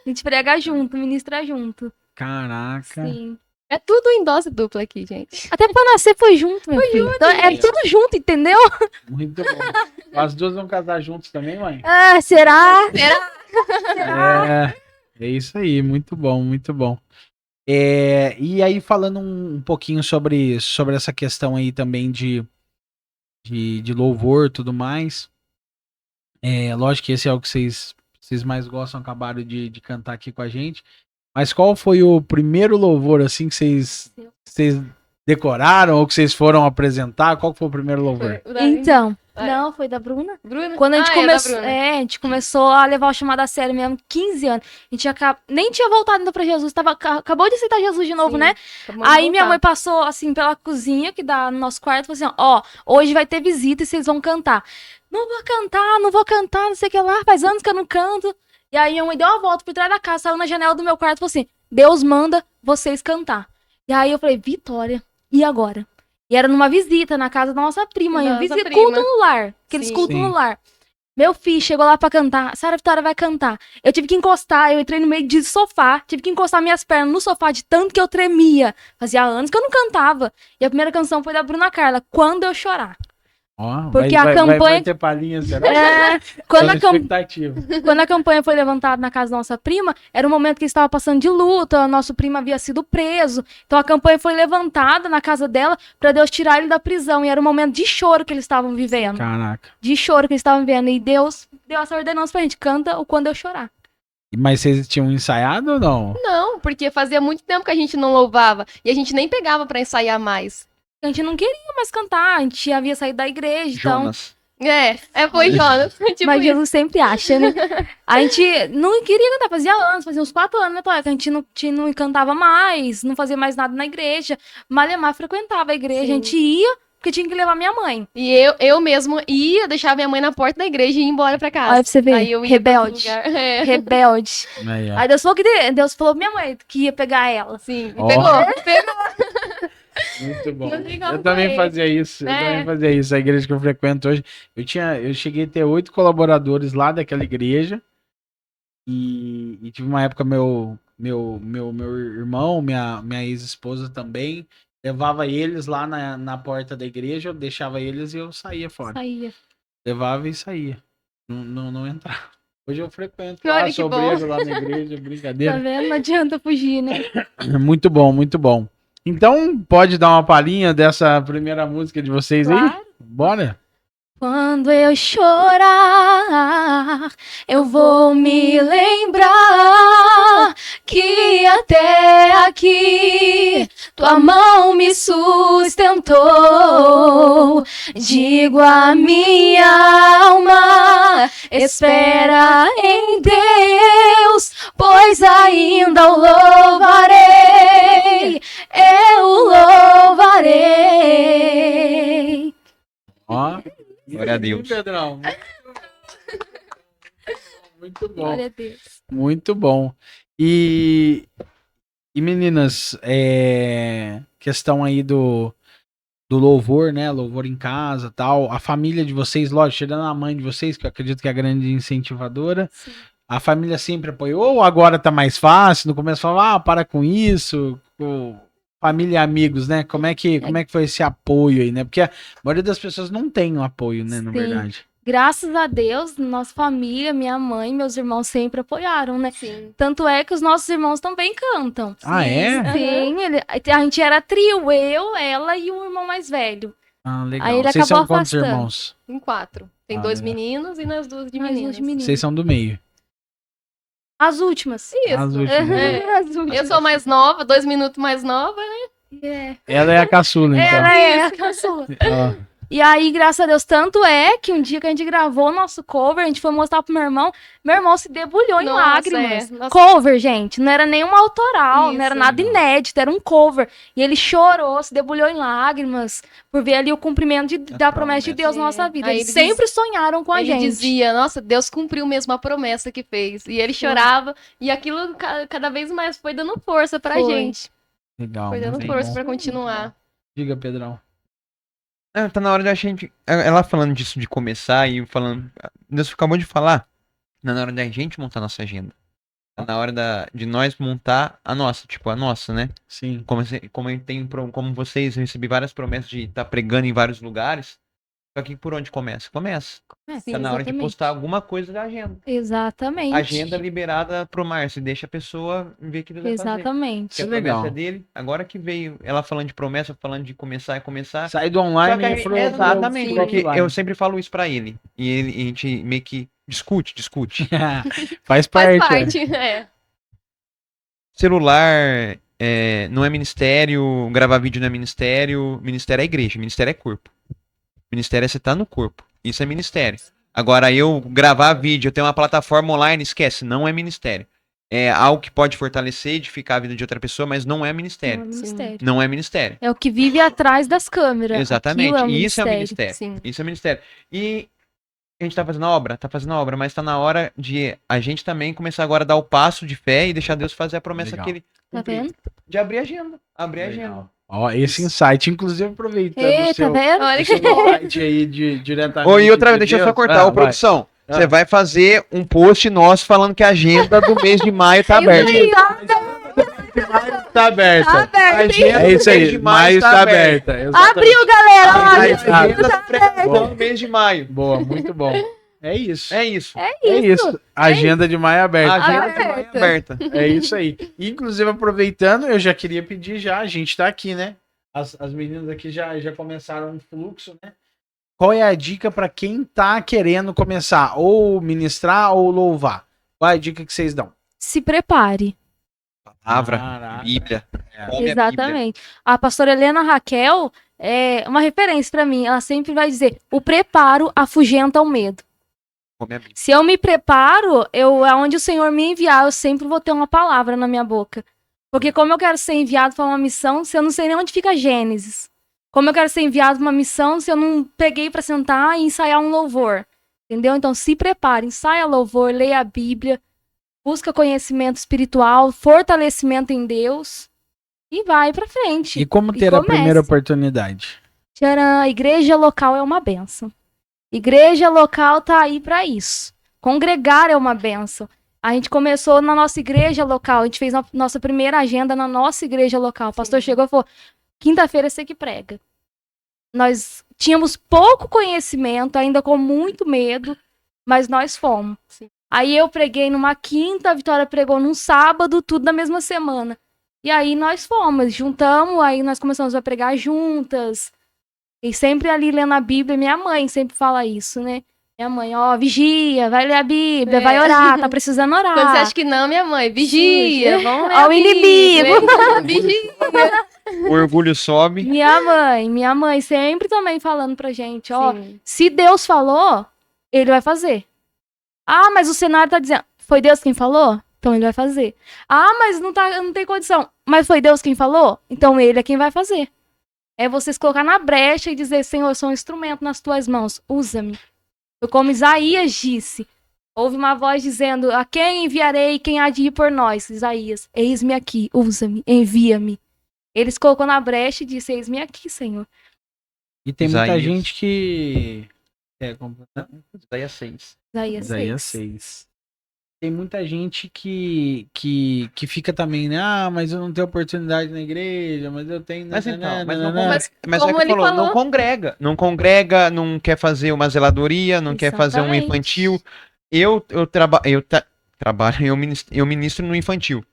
gente prega junto, ministra junto. Caraca. Sim. É tudo em dose dupla aqui, gente. Até pra nascer foi junto, meu filho. Então, é tudo junto, entendeu? Muito bom. As duas vão casar juntos também, mãe? Ah, será? É isso aí, muito bom, muito bom. E aí, falando um pouquinho sobre essa questão aí também de louvor e tudo mais. Lógico que esse é o que vocês mais gostam, acabaram de cantar aqui com a gente. Mas qual foi o primeiro louvor, assim, que vocês decoraram ou que vocês foram apresentar? Qual foi o primeiro louvor? Então, não, foi da Bruna. Bruna? Quando a gente começou, da Bruna. a gente começou a levar o chamado a sério mesmo, 15 anos. A gente nem tinha voltado ainda pra Jesus, acabou de aceitar Jesus de novo, Sim, né? acabou de Aí minha voltar. mãe passou, assim, pela cozinha que dá no nosso quarto e falou assim, ó, hoje vai ter visita e vocês vão cantar. Não vou cantar, não sei o que lá, faz anos que eu não canto. E aí minha mãe deu uma volta por trás da casa, saiu na janela do meu quarto e falou assim, Deus manda vocês cantar. E aí eu falei, Vitória, e agora? E era numa visita na casa da nossa prima, Da nossa visita, prima. culto no lar, aqueles Sim. cultos Sim. no lar. Meu filho chegou lá pra cantar, a Sara Vitória vai cantar. Eu tive que encostar, eu entrei no meio de sofá, tive que encostar minhas pernas no sofá de tanto que eu tremia. Fazia anos que eu não cantava. E a primeira canção foi da Bruna Carla, Quando Eu Chorar. Ó, Porque a campanha- vai ter palhinha, será? Quando Tô a na campanha... expectativa. Quando a campanha foi levantada na casa da nossa prima, era um momento que estava passando de luta, nosso primo havia sido preso. Então a campanha foi levantada na casa dela para Deus tirar ele da prisão. E era um momento de choro que eles estavam vivendo. Caraca. De choro que eles estavam vivendo. E Deus deu essa ordenança pra gente, canta o Quando Eu Chorar. Mas vocês tinham ensaiado ou não? Não, porque fazia muito tempo que a gente não louvava. E a gente nem pegava pra ensaiar mais. A gente não queria mais cantar, a gente havia saído da igreja, então... Jonas. Foi Jonas. Tipo Mas isso. Jesus sempre acha, né? A gente não queria cantar, fazia anos, fazia uns 4 anos, né, Toia? Que a gente não cantava mais, não fazia mais nada na igreja. Malemar frequentava a igreja, Sim. a gente ia, porque tinha que levar minha mãe. E eu mesmo ia deixar minha mãe na porta da igreja e ir embora pra casa. Olha pra você ver, Aí eu ia rebelde. pra outro lugar. Rebelde. Aí, ó. Aí Deus falou, Deus falou pra minha mãe que ia pegar ela. Sim, me Ó. pegou. Muito bom. Não tem como Eu também correr. fazia isso. Eu É. também fazia isso. A igreja que eu frequento hoje. Eu cheguei a ter 8 colaboradores lá daquela igreja. E tive uma época, meu irmão, minha ex-esposa também, levava eles lá na porta da igreja, eu deixava eles e eu saía fora. Saía. Levava e saía. Não entrava. Hoje eu frequento Olha lá, que sou bom. obreiro lá na igreja, Tá brincadeira. vendo? Não adianta fugir, né? Muito bom, muito bom. Então, pode dar uma palhinha dessa primeira música de vocês aí? Claro. Bora? Quando eu chorar, eu vou me lembrar que até aqui tua mão me sustentou. Digo a minha alma, espera em Deus, pois ainda o louvarei, eu o louvarei. Ó. Glória a Deus. Pedrão. Muito bom. Glória a Deus. Muito bom. E meninas, questão aí do louvor, né? Louvor em casa, tal. A família de vocês, lógico, tirando a mãe de vocês, que eu acredito que é a grande incentivadora. Sim. A família sempre apoiou ou agora tá mais fácil? No começo falava, para com isso. Família e amigos, né? Como é que foi esse apoio aí, né? Porque a maioria das pessoas não tem um apoio, né? Na Sim. verdade. Graças a Deus, nossa família, minha mãe, meus irmãos sempre apoiaram, né? Sim. Tanto é que os nossos irmãos também cantam. Ah, é? Sim, a gente era trio, eu, ela e o irmão mais velho. Ah, legal. Aí ele Vocês são acabou quantos afastando. irmãos? Em 4. Tem Ah, 2 legal. meninos e nós 2 de Mais meninas. uns meninos. Vocês são do meio. As últimas. Isso. As últimas. É. As últimas. Eu sou mais nova, 2 minutos mais nova, né? É. Ela é a caçula, então. Ela é a caçula. Ó, E aí, graças a Deus, tanto é que um dia que a gente gravou o nosso cover, a gente foi mostrar pro meu irmão se debulhou em Nossa, lágrimas. é. Nossa. Cover, gente, não era nenhum autoral, não era Isso. nada inédito, era um cover. E ele chorou, se debulhou em lágrimas, por ver ali o cumprimento da promessa de Deus na nossa vida. Aí Eles ele sempre sonharam com a Ele gente. dizia, nossa, Deus cumpriu mesmo a promessa que fez. E ele chorava, e aquilo cada vez mais foi dando força pra Foi. gente. legal. Foi dando muito força bom. pra continuar. Diga, Pedrão. Tá na hora da gente. Ela falando disso de começar e falando. Deus acabou de falar. Tá na hora da gente montar nossa agenda. Tá na hora de nós montar a nossa, tipo, a nossa, né? Sim. Como eu tenho, como vocês, eu recebi várias promessas de estar pregando em vários lugares. Só que por onde começa? Começa. Sim, Tá na hora de exatamente. postar alguma coisa da agenda. Exatamente. Agenda liberada pro Márcio. Deixa a pessoa ver o que Deus vai fazer. Exatamente. Que a Isso é legal. promessa dele, agora que veio ela falando de promessa, falando de começar e começar. Sai do Só online que e pro exatamente, pro porque offline. eu sempre falo isso pra ele. E a gente meio que discute. Faz Faz parte. parte, é. Celular não é ministério, gravar vídeo não é ministério. Ministério é igreja, ministério é corpo. Ministério é você estar no corpo. Isso é ministério. Agora, eu gravar vídeo, eu tenho uma plataforma online, esquece, não é ministério. É algo que pode fortalecer, edificar a vida de outra pessoa, mas não é Não é ministério. ministério. Não é ministério. É o que vive atrás das câmeras. Exatamente. Aquilo é um E isso é um ministério. ministério. Sim. Isso é ministério. E a gente tá fazendo a obra? Tá fazendo a obra, mas tá na hora de a gente também começar agora a dar o passo de fé e deixar Deus fazer a promessa Legal. que ele Tá cumpriu. vendo? De abrir a agenda. Abrir a agenda. Ó, esse insight, inclusive aproveitando Ei, o seu, tá vendo? Olha o seu insight aí diretamente. Ô, e outra vez, de deixa eu só Deus. cortar, Ah, ô produção. vai. Você vai fazer um post nosso falando que a agenda do mês de maio tá aberta. Tá aberta. Tá aberto, A hein? agenda É isso do mês aí, de maio tá aberta. Exatamente. Abriu, galera! A Olha, agenda tá do pré-natal do mês de maio. Boa, muito bom. É isso. É isso. É isso. Agenda de maio A aberta. agenda de maio é aberta. É isso aí. Inclusive, aproveitando, eu já queria pedir já, a gente tá aqui, né? As meninas aqui já começaram um fluxo, né? Qual é a dica para quem tá querendo começar ou ministrar ou louvar? Qual é a dica que vocês dão? Se prepare. Palavra, Caraca. Bíblia. Come a Bíblia. Exatamente. A pastora Helena Raquel é uma referência pra mim. Ela sempre vai dizer: o preparo afugenta o medo. Come a Bíblia. Se eu me preparo, aonde o Senhor me enviar, eu sempre vou ter uma palavra na minha boca. Porque como eu quero ser enviado para uma missão, se eu não sei nem onde fica Gênesis? Como eu quero ser enviado para uma missão, se eu não peguei para sentar e ensaiar um louvor? Entendeu? Então se prepare, ensaia louvor, leia a Bíblia, busca conhecimento espiritual, fortalecimento em Deus e vai para frente. E como ter a comece. primeira oportunidade? Tcharam, a igreja local é uma benção. Igreja local tá aí para isso. Congregar é uma benção. A gente começou na nossa igreja local, a gente fez a nossa primeira agenda na nossa igreja local. O pastor chegou e falou: quinta-feira você que prega. Nós tínhamos pouco conhecimento, ainda com muito medo, mas nós fomos. Sim. Aí eu preguei numa quinta, a Vitória pregou num sábado, tudo na mesma semana. E aí nós fomos, juntamos, aí nós começamos a pregar juntas. E sempre ali lendo a Bíblia, minha mãe sempre fala isso, né? Minha mãe, ó, vigia, vai ler a Bíblia, vai orar, tá precisando orar. Quando você acha que não, minha mãe, vigia, vamos ler Ó a o inimigo. Bíblia. Vigia. O orgulho sobe. Minha mãe sempre também falando pra gente, ó, Sim. se Deus falou, ele vai fazer. Ah, mas o cenário tá dizendo, foi Deus quem falou? Então ele vai fazer. Ah, mas não tem condição. Mas foi Deus quem falou? Então ele é quem vai fazer. É vocês colocar na brecha e dizer, Senhor, eu sou um instrumento nas tuas mãos, usa-me. Foi como Isaías disse. Houve uma voz dizendo, a quem enviarei, quem há de ir por nós? Isaías, eis-me aqui, usa-me, envia-me. Eles colocou na brecha e disse, eis-me aqui, Senhor. E tem muita Isaías. gente que... Isaías 6. Isaías 6. 6. Tem muita gente que fica também, né? Ah, mas eu não tenho oportunidade na igreja, mas eu tenho... Mas então, mas, não, nananã. mas como é que ele falou, falou. não congrega. Não congrega, não quer fazer uma zeladoria, não quer fazer um Exatamente. infantil. Eu trabalho, eu ministro no infantil.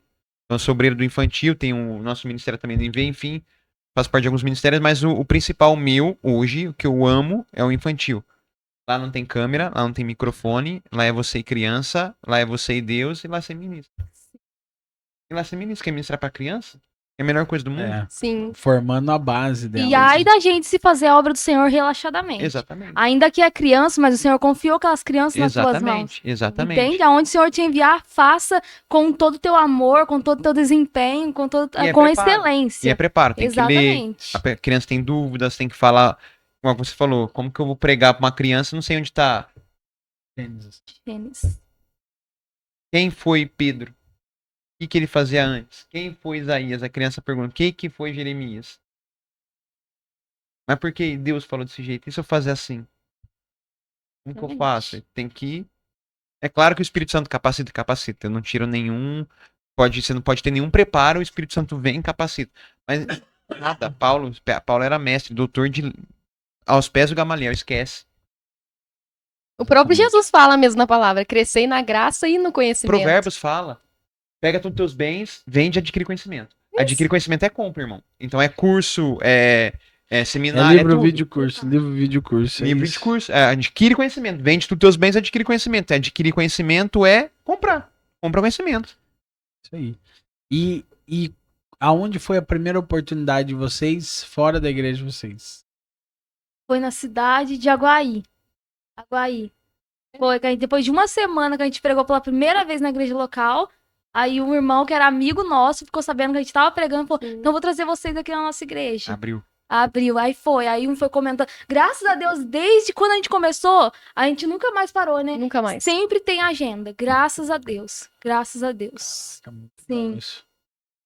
Então, eu sou obreiro do infantil, tem o nosso ministério também do Envia, enfim, faço parte de alguns ministérios, mas o principal meu, hoje, o que eu amo, é o infantil. Lá não tem câmera, lá não tem microfone, lá é você e criança, lá é você e Deus, e lá você ministra. E lá você ministra, quer ministrar pra criança? É a melhor coisa do mundo. É, Sim. formando a base dela. E ai da gente se fazer a obra do Senhor relaxadamente. Exatamente. Ainda que é criança, mas o Senhor confiou aquelas crianças nas tuas mãos. Exatamente, exatamente. Entende? Aonde o Senhor te enviar, faça com todo o teu amor, com todo o teu desempenho, com E é com preparo. excelência. E é preparo, tem que ler. Exatamente. A criança tem dúvidas, tem que falar. Como você falou, como que eu vou pregar pra uma criança? Não sei onde tá. Gênesis. Quem foi Pedro? O que ele fazia antes? Quem foi Isaías? A criança pergunta. Quem que foi Jeremias? Mas por que Deus falou desse jeito? E se eu fazer assim? Como que eu Exatamente. faço? Tem que. É claro que o Espírito Santo capacita. Eu não tiro nenhum. Você não pode ter nenhum preparo, o Espírito Santo vem e capacita. Mas nada. Paulo era mestre, doutor aos pés do Gamaliel, esquece. O próprio Jesus fala mesmo na palavra, crescer na graça e no conhecimento. Provérbios fala. Pega todos os teus bens, vende e adquire conhecimento. Adquirir conhecimento é compra, irmão. Então é curso, é seminário, livro, tudo. vídeo, curso. Livro, vídeo, curso. Livro de curso. Adquire conhecimento. Vende todos os teus bens, adquire conhecimento. Adquirir conhecimento é comprar. Compra conhecimento. Isso aí. E aonde foi a primeira oportunidade de vocês fora da igreja de vocês? Foi na cidade de Aguaí. Foi, que a gente, depois de uma semana que a gente pregou pela primeira vez na igreja local, aí um irmão que era amigo nosso ficou sabendo que a gente tava pregando, falou, então vou trazer vocês aqui na nossa igreja. Abriu, aí foi. Aí um foi comentando. Graças a Deus, desde quando a gente começou, a gente nunca mais parou, né? Nunca mais. Sempre tem agenda. Graças a Deus. Graças a Deus. Caraca, muito Sim. bom isso.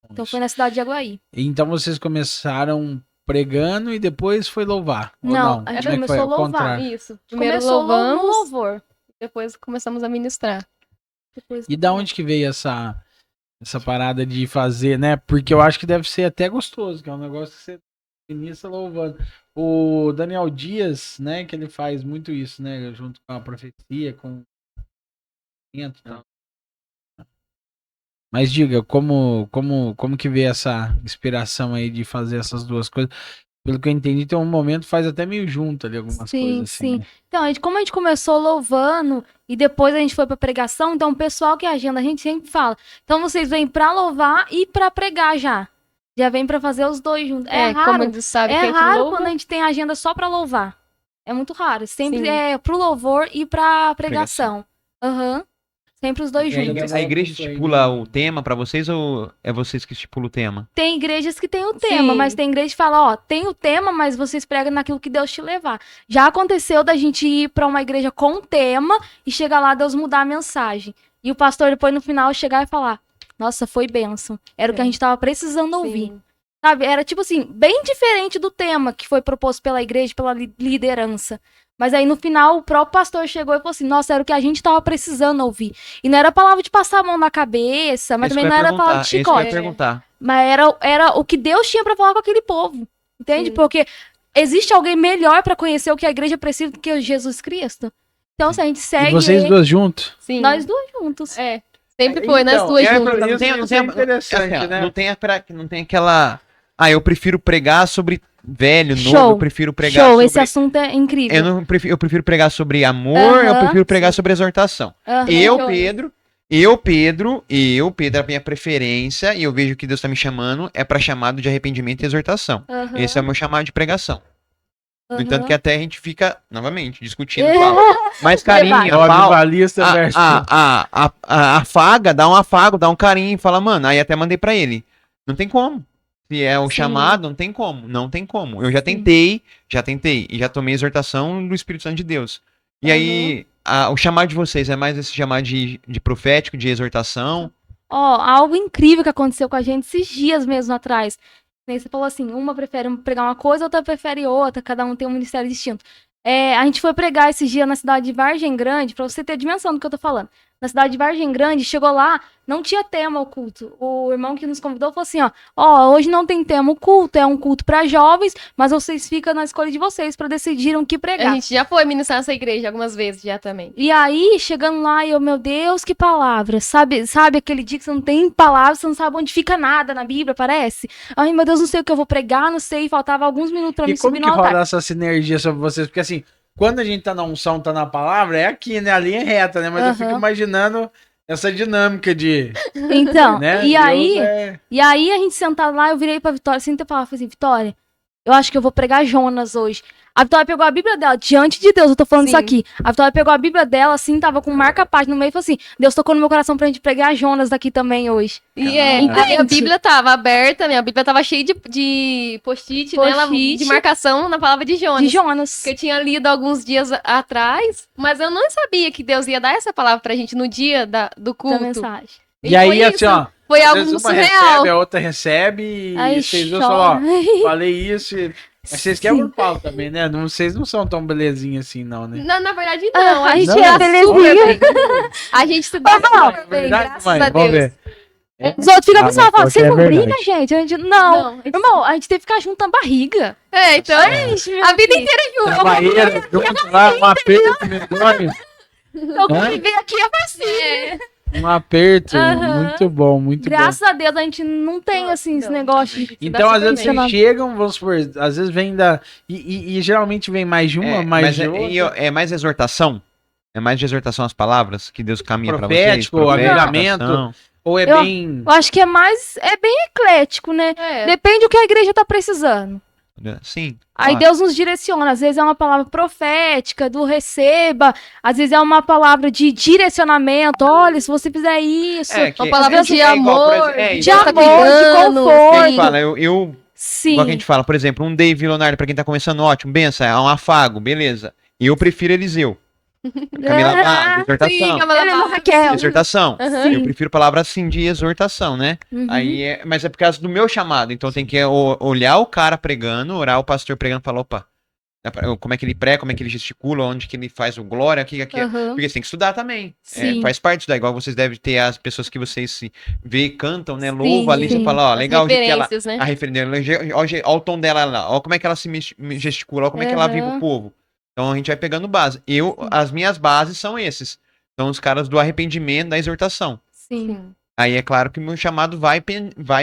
Bom Então isso. foi na cidade de Aguaí. Então vocês começaram pregando e depois foi louvar? ou Não, não? a gente Como é que foi? começou a Ao louvar. contrário. Isso. Primeiro Começou louvamos, no louvor. depois começamos a ministrar. Depois... E da onde que veio essa parada de fazer, né? Porque eu acho que deve ser até gostoso, que é um negócio que você inicia louvando. O Daniel Dias, né, que ele faz muito isso, né, junto com a profecia, com e tal. Mas diga, como que veio essa inspiração aí de fazer essas duas coisas? Pelo que eu entendi, tem um momento faz até meio junto ali algumas coisas assim. Sim. Né? Então, como a gente começou louvando e depois a gente foi pra pregação, então o pessoal que agenda, a gente sempre fala. Então vocês vêm pra louvar e pra pregar já. Já vem pra fazer os dois juntos. É como raro. eles sabem É que a gente raro louva. quando a gente tem agenda só pra louvar. É muito raro. Sempre Sim. é pro louvor e pra pregação. Aham. Sempre os dois E aí, juntos. A igreja Isso aí, estipula né? o tema pra vocês ou é vocês que estipulam o tema? Tem igrejas que tem o tema, Sim. mas tem igreja que fala, ó, tem o tema, mas vocês pregam naquilo que Deus te levar. Já aconteceu da gente ir pra uma igreja com tema e chegar lá, Deus mudar a mensagem. E o pastor depois no final chegar e falar, nossa, foi bênção. Era o que a Sim. gente tava precisando ouvir. Sim. Sabe? Era tipo assim, bem diferente do tema que foi proposto pela igreja, pela liderança. Mas aí no final o próprio pastor chegou e falou assim, nossa, era o que a gente tava precisando ouvir. E não era palavra de passar a mão na cabeça, mas Esse também que eu não ia era palavra de perguntar, esse que eu ia chicote. perguntar. Mas era o que Deus tinha pra falar com aquele povo. Entende? Sim. Porque existe alguém melhor pra conhecer o que a igreja precisa do que o Jesus Cristo. Então, se a gente E segue vocês ele, duas juntos? Sim. nós dois juntos. Sempre foi, nas duas é juntas. interessante, né? Não tem aquela eu prefiro pregar sobre velho, novo, Show. eu prefiro pregar Show, sobre... esse assunto é incrível. Eu prefiro pregar sobre amor, eu Aham, prefiro pregar sobre exortação. Aham. Eu, Pedro, a minha preferência, e eu vejo que Deus tá me chamando, é para chamado de arrependimento e exortação. Aham, Esse é o meu chamado de pregação. No entanto, aham. que até a gente fica, novamente, discutindo. Fala. Mas carinho, É o avivalista versus... afaga, dá um afago, dá um carinho, fala, mano, aí até mandei pra ele. Não tem como. Se é o Sim. chamado, não tem como. Não tem como. Eu já Sim. tentei, e já tomei exortação do Espírito Santo de Deus. E aí, o chamado de vocês é mais esse chamado de profético, de exortação? Ó, algo incrível que aconteceu com a gente esses dias mesmo atrás. Nem você falou assim, uma prefere pregar uma coisa, outra prefere outra, cada um tem um ministério distinto. A gente foi pregar esses dias na cidade de Vargem Grande, pra você ter a dimensão do que eu tô falando. Na cidade de Vargem Grande, chegou lá, não tinha tema o culto. O irmão que nos convidou falou assim, ó, hoje não tem tema o culto, é um culto pra jovens, mas vocês ficam na escolha de vocês pra decidirem o que A pregar. gente já foi ministrar nessa igreja algumas vezes já também. E aí, chegando lá, meu Deus, que palavra. Sabe aquele dia que você não tem palavra, você não sabe onde fica nada na Bíblia, parece? Ai, meu Deus, não sei o que eu vou pregar, não sei, faltava alguns minutos pra E me como subir que no altar. rola essa sinergia sobre vocês? Porque assim, quando a gente tá na unção, tá na palavra, é aqui, né? A linha é reta, né? Mas eu fico Aham. imaginando essa dinâmica de, Então, né? e Deus aí, é- e aí a gente sentado lá, eu virei pra Vitória, assim, e falei assim, Vitória, eu acho que eu vou pregar Jonas hoje. A Vitória pegou a Bíblia dela, diante de Deus, eu tô falando Sim. isso aqui. A Vitória pegou a Bíblia dela, assim, tava com marca-página no meio e falou assim, Deus tocou no meu coração pra gente pregar Jonas daqui também hoje. E Caraca. a minha Bíblia tava aberta, minha Bíblia tava cheia de post-it, né? Post-it. De marcação na palavra de Jonas. De Jonas. Que eu tinha lido alguns dias atrás, mas eu não sabia que Deus ia dar essa palavra pra gente no dia do Da culto. mensagem. E aí, foi assim, isso. ó, Foi às algo vezes uma surreal. recebe, a outra recebe, e Aí vocês dois chora. falam, ó, falei isso, mas vocês quebram Sim. o pau também, né? Vocês não são tão belezinhos assim, não, né? Na verdade, não. A gente Não, é não. belezinha. A gente se dá Não, super bem, Verdade, graças mãe? a Vamos Deus. ver. Os outros ficam Ah, pensando, mas falam, pior que você é não briga, verdade. gente? A gente, não. a gente- Irmão, a gente teve que ficar juntando barriga. então, Ixi, meu a vida Deus. inteira junto. Na barreira, junto lá, um aperto medonho. Eu convivi aqui é assim. Um aperto. Aham. Muito bom, muito Graças a Deus, a gente não tem, assim, esse Não. negócio de... bom. Então, às vezes, bem. vocês chegam, vamos supor, às vezes vem da. E geralmente vem mais de uma, mais mas de outra. é mais exortação? É mais de exortação as palavras que Deus caminha pra vocês? Profético, avisamento. exortação. Ou é Eu- bem. Eu acho que é bem eclético, né? É. Depende do que a igreja tá precisando. Sim. Aí claro. Deus nos direciona. Às vezes é uma palavra profética, do receba. Às vezes é uma palavra de direcionamento. Olha, se você fizer isso. Uma palavra de igual, por amor, exemplo, de Deus tá amor, de cuidando. conforto. A gente fala, eu Sim. igual que a gente fala, por exemplo, um Dave Leonardo, pra quem tá começando, ótimo, benção, é um afago, beleza. E eu prefiro Eliseu. Camila Barros, exortação. Sim, Camila Ele é Barros. Raquel. Exortação. Aham. Eu prefiro palavras assim de exortação, né? Uhum. Aí mas é por causa do meu chamado. Então tem que olhar o cara pregando, orar o pastor pregando e falar, opa, como é que ele prega, como é que ele gesticula, onde que ele faz o glória, aqui. Aham. Porque você tem que estudar também. Sim. Faz parte disso daí. Igual vocês devem ter as pessoas que vocês se vê, cantam, né? Sim, Louva ali, sim. você fala, ó, As legal o jeito que ela. referências, né? A referência, ó o tom dela lá, ó como é que ela se gesticula, ó como é que ela vive Aham. o povo. Então a gente vai pegando base. As minhas bases são esses. São os caras do arrependimento, da exortação. Sim. Aí é claro que o meu chamado vai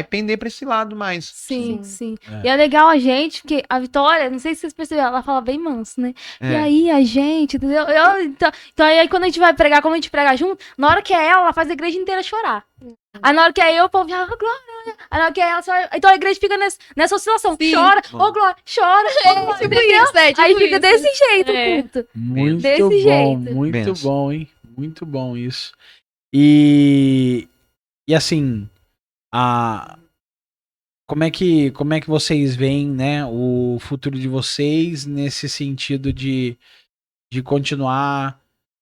pender pra esse lado mais. Sim, Sim. sim. É. E é legal a gente, porque a Vitória, não sei se vocês perceberam, ela fala bem manso, né? E É. aí a gente, entendeu? Então aí quando a gente vai pregar, como a gente prega junto, na hora que é ela faz a igreja inteira chorar. Aí na hora que é eu, o povo já, glória. Aí na hora que é ela, só... então a igreja fica nessa oscilação. Sim. Chora, Bom. ô glória, chora, ô glória, Tipo entendeu? isso, tipo Aí fica isso. desse jeito É. o culto. Muito Desse bom, jeito. muito Benção. bom, hein? Muito bom isso. E assim, como é que vocês veem, né, o futuro de vocês nesse sentido de continuar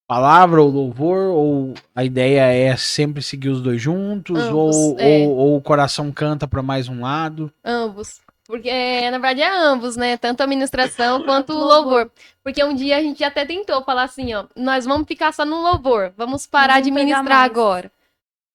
palavra ou louvor, ou a ideia é sempre seguir os dois juntos, Ambos, ou o coração canta para mais um lado? Ambos. Porque, na verdade, é ambos, né? Tanto a ministração quanto o louvor. Porque um dia a gente até tentou falar assim, ó, nós vamos ficar só no louvor, vamos parar Vamos de pegar ministrar mais. agora.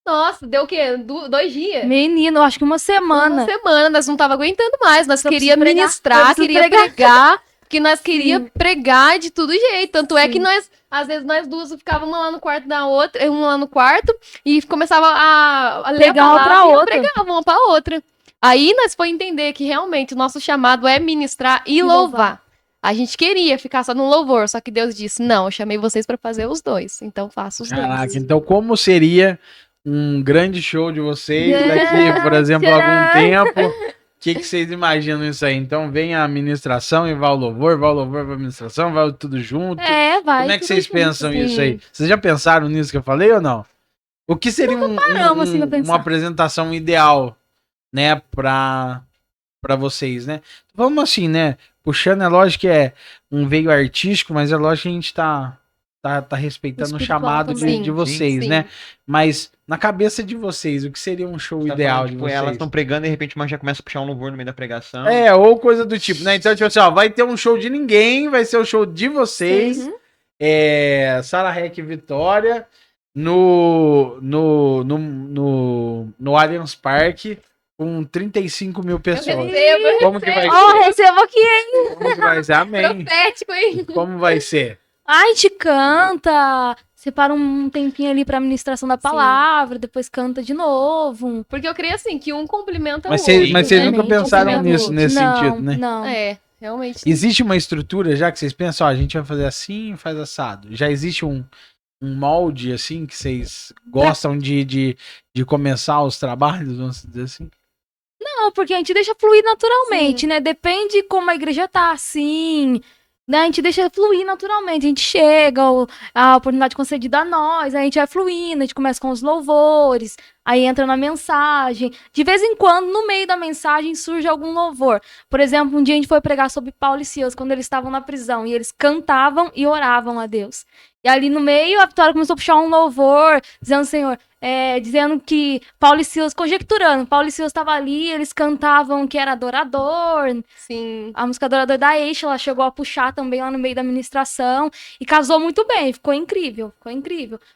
Nossa, deu o quê? 2 dias? Menino, eu acho que uma semana. Uma semana, nós não tava aguentando mais, nós Eu queríamos preciso pregar, eu ministrar, preciso queria pregar, que nós queríamos Sim. pregar de todo jeito. Tanto é Sim. que nós, às vezes, nós duas ficávamos uma lá no quarto da outra, uma lá no quarto, e começava a ler Pegar a uma palavra pra e eu outra. pregava uma pra outra. Aí nós foi entender que realmente o nosso chamado é ministrar e louvar. A gente queria ficar só no louvor, só que Deus disse, não, eu chamei vocês pra fazer os dois, então faça os Caraca, dois. então como seria um grande show de vocês daqui, por exemplo, Será? algum tempo? O que vocês imaginam isso aí? Então vem a administração e vai o louvor, vai a administração, vai tudo junto. Vai. Como é que tudo vocês junto. pensam sim. isso aí? Vocês já pensaram nisso que eu falei ou não? O que seria paramos, assim, pra pensar. uma apresentação ideal, né, pra vocês, né? Vamos assim, né? Puxando, é lógico que é um veio artístico, mas é lógico que a gente tá respeitando o Espiritual chamado também. de vocês, Sim. né? Mas na cabeça de vocês, o que seria um show Tá ideal falando, de tipo, vocês? elas estão pregando e de repente uma já começa a puxar um louvor no meio da pregação. É, ou coisa do tipo, né? Então, tipo assim, ó, vai ter um show de ninguém, vai ser o show de vocês. Uhum. Sara Rec Vitória no Allianz Parque com 35 mil pessoas. Receba, Como que vai Ó, ser? recebo aqui, hein? Como que vai ser? Amém. profético, hein? Como vai ser? Ai, te canta. Separa um tempinho ali pra ministração da palavra, depois canta de novo. Porque eu creio assim, que um complementa Mas o vocês, outro. mas vocês né? nunca pensaram Complementa o nisso, outro. nesse Não, sentido, né? Não. É, realmente. Existe uma estrutura já que vocês pensam, ó, a gente vai fazer assim e faz assado. Já existe um molde, assim, que vocês gostam de começar os trabalhos, vamos dizer assim? Não, porque a gente deixa fluir naturalmente, né? Depende como a igreja tá, assim. Né? A gente deixa fluir naturalmente. A gente chega, a oportunidade concedida a nós, aí a gente vai fluindo, a gente começa com os louvores, aí entra na mensagem. De vez em quando, no meio da mensagem, surge algum louvor. Por exemplo, um dia a gente foi pregar sobre Paulo e Silas, quando eles estavam na prisão, e eles cantavam e oravam a Deus. E ali no meio, a Vitória começou a puxar um louvor, dizendo, Senhor, dizendo que Paulo e Silas, conjecturando, Paulo e Silas estavam ali, eles cantavam que era adorador, Sim. a música adorador da Eixa, ela chegou a puxar também lá no meio da ministração, e casou muito bem, ficou incrível,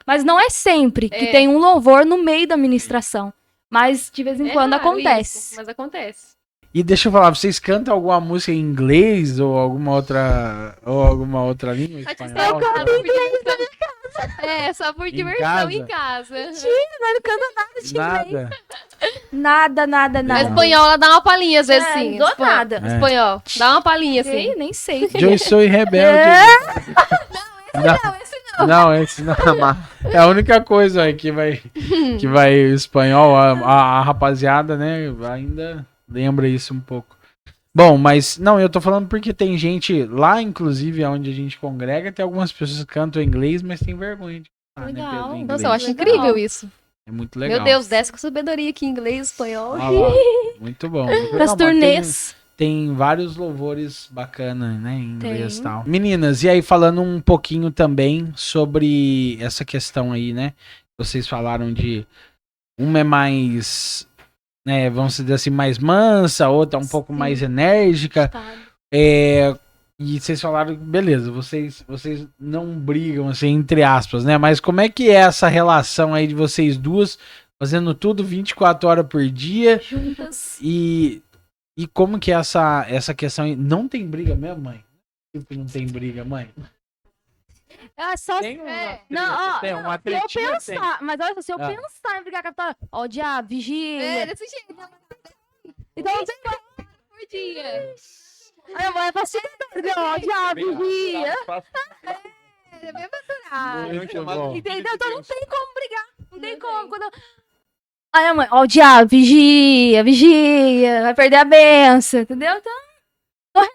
Mas não é sempre que tem um louvor no meio da ministração, mas de vez em É quando raro acontece. isso, mas acontece. E deixa eu falar, vocês cantam alguma música em inglês ou alguma outra língua? Espanhol? Só por Em diversão casa? em casa. Não canta nada de Nada. Nada. Na espanhol, ela dá uma palhinha, às vezes, sim. Não dou nada. É. Espanhol. Dá uma palhinha, assim. Sei, nem sei. Eu sou rebelde. Não, esse não. É a única coisa aí que vai espanhol, a rapaziada, né, ainda lembra isso um pouco. Bom, mas não, eu tô falando porque tem gente lá, inclusive, onde a gente congrega, tem algumas pessoas que cantam inglês, mas tem vergonha de cantar, né, Legal. pelo inglês. Nossa, eu acho Legal. incrível isso. É muito legal. Meu Deus, desce com sabedoria aqui em inglês, espanhol. Olha lá, muito bom. Muito Pras legal, mas turnês. tem vários louvores bacanas, né, em inglês e Tem. tal. Meninas, e aí falando um pouquinho também sobre essa questão aí, né? Vocês falaram de uma é mais, né, vamos dizer assim, mais mansa, outra um pouco Sim. mais enérgica. Tá. E vocês falaram, beleza, vocês não brigam, assim, entre aspas, né? Mas como é que é essa relação aí de vocês duas, fazendo tudo 24 horas por dia? Juntas. E como que é essa questão aí? Não tem briga mesmo, mãe? Tipo, não tem briga, mãe? É só Tem uma treta, Não, ó, tem uma se eu tretinha, pensar, mas olha só, se eu Ah. pensar em brigar com a Vitória, ó, o diabo, vigia. desse jeito. Então não tem Por dia. Aí eu vou é facilidade, ó, o diabo, vigia. Muito bom. Entendeu? Então não tem como brigar. Não tem como. Quando eu... Aí a mãe, ó, o diabo, vigia, vai perder a benção, entendeu? Então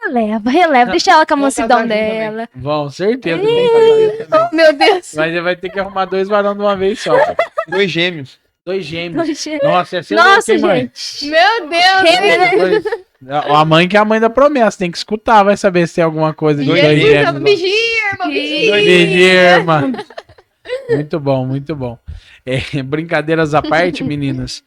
releva, deixa ela com a Vão mansidão casar junto dela. Vão, certeza. Tem que fazer isso também. Meu Deus. Mas ele vai ter que arrumar 2 varão de uma vez só. 2 gêmeos. 2 gêmeos. Nossa, ia ser louco, Nossa, hein, mãe? gente. Meu Deus. A mãe que é a mãe da promessa, tem que escutar, vai saber se tem alguma coisa de 2 Jesus, gêmeos. vigia, irmão, vigia. Vigia, irmã. Muito bom, muito bom. Brincadeiras à parte, meninas.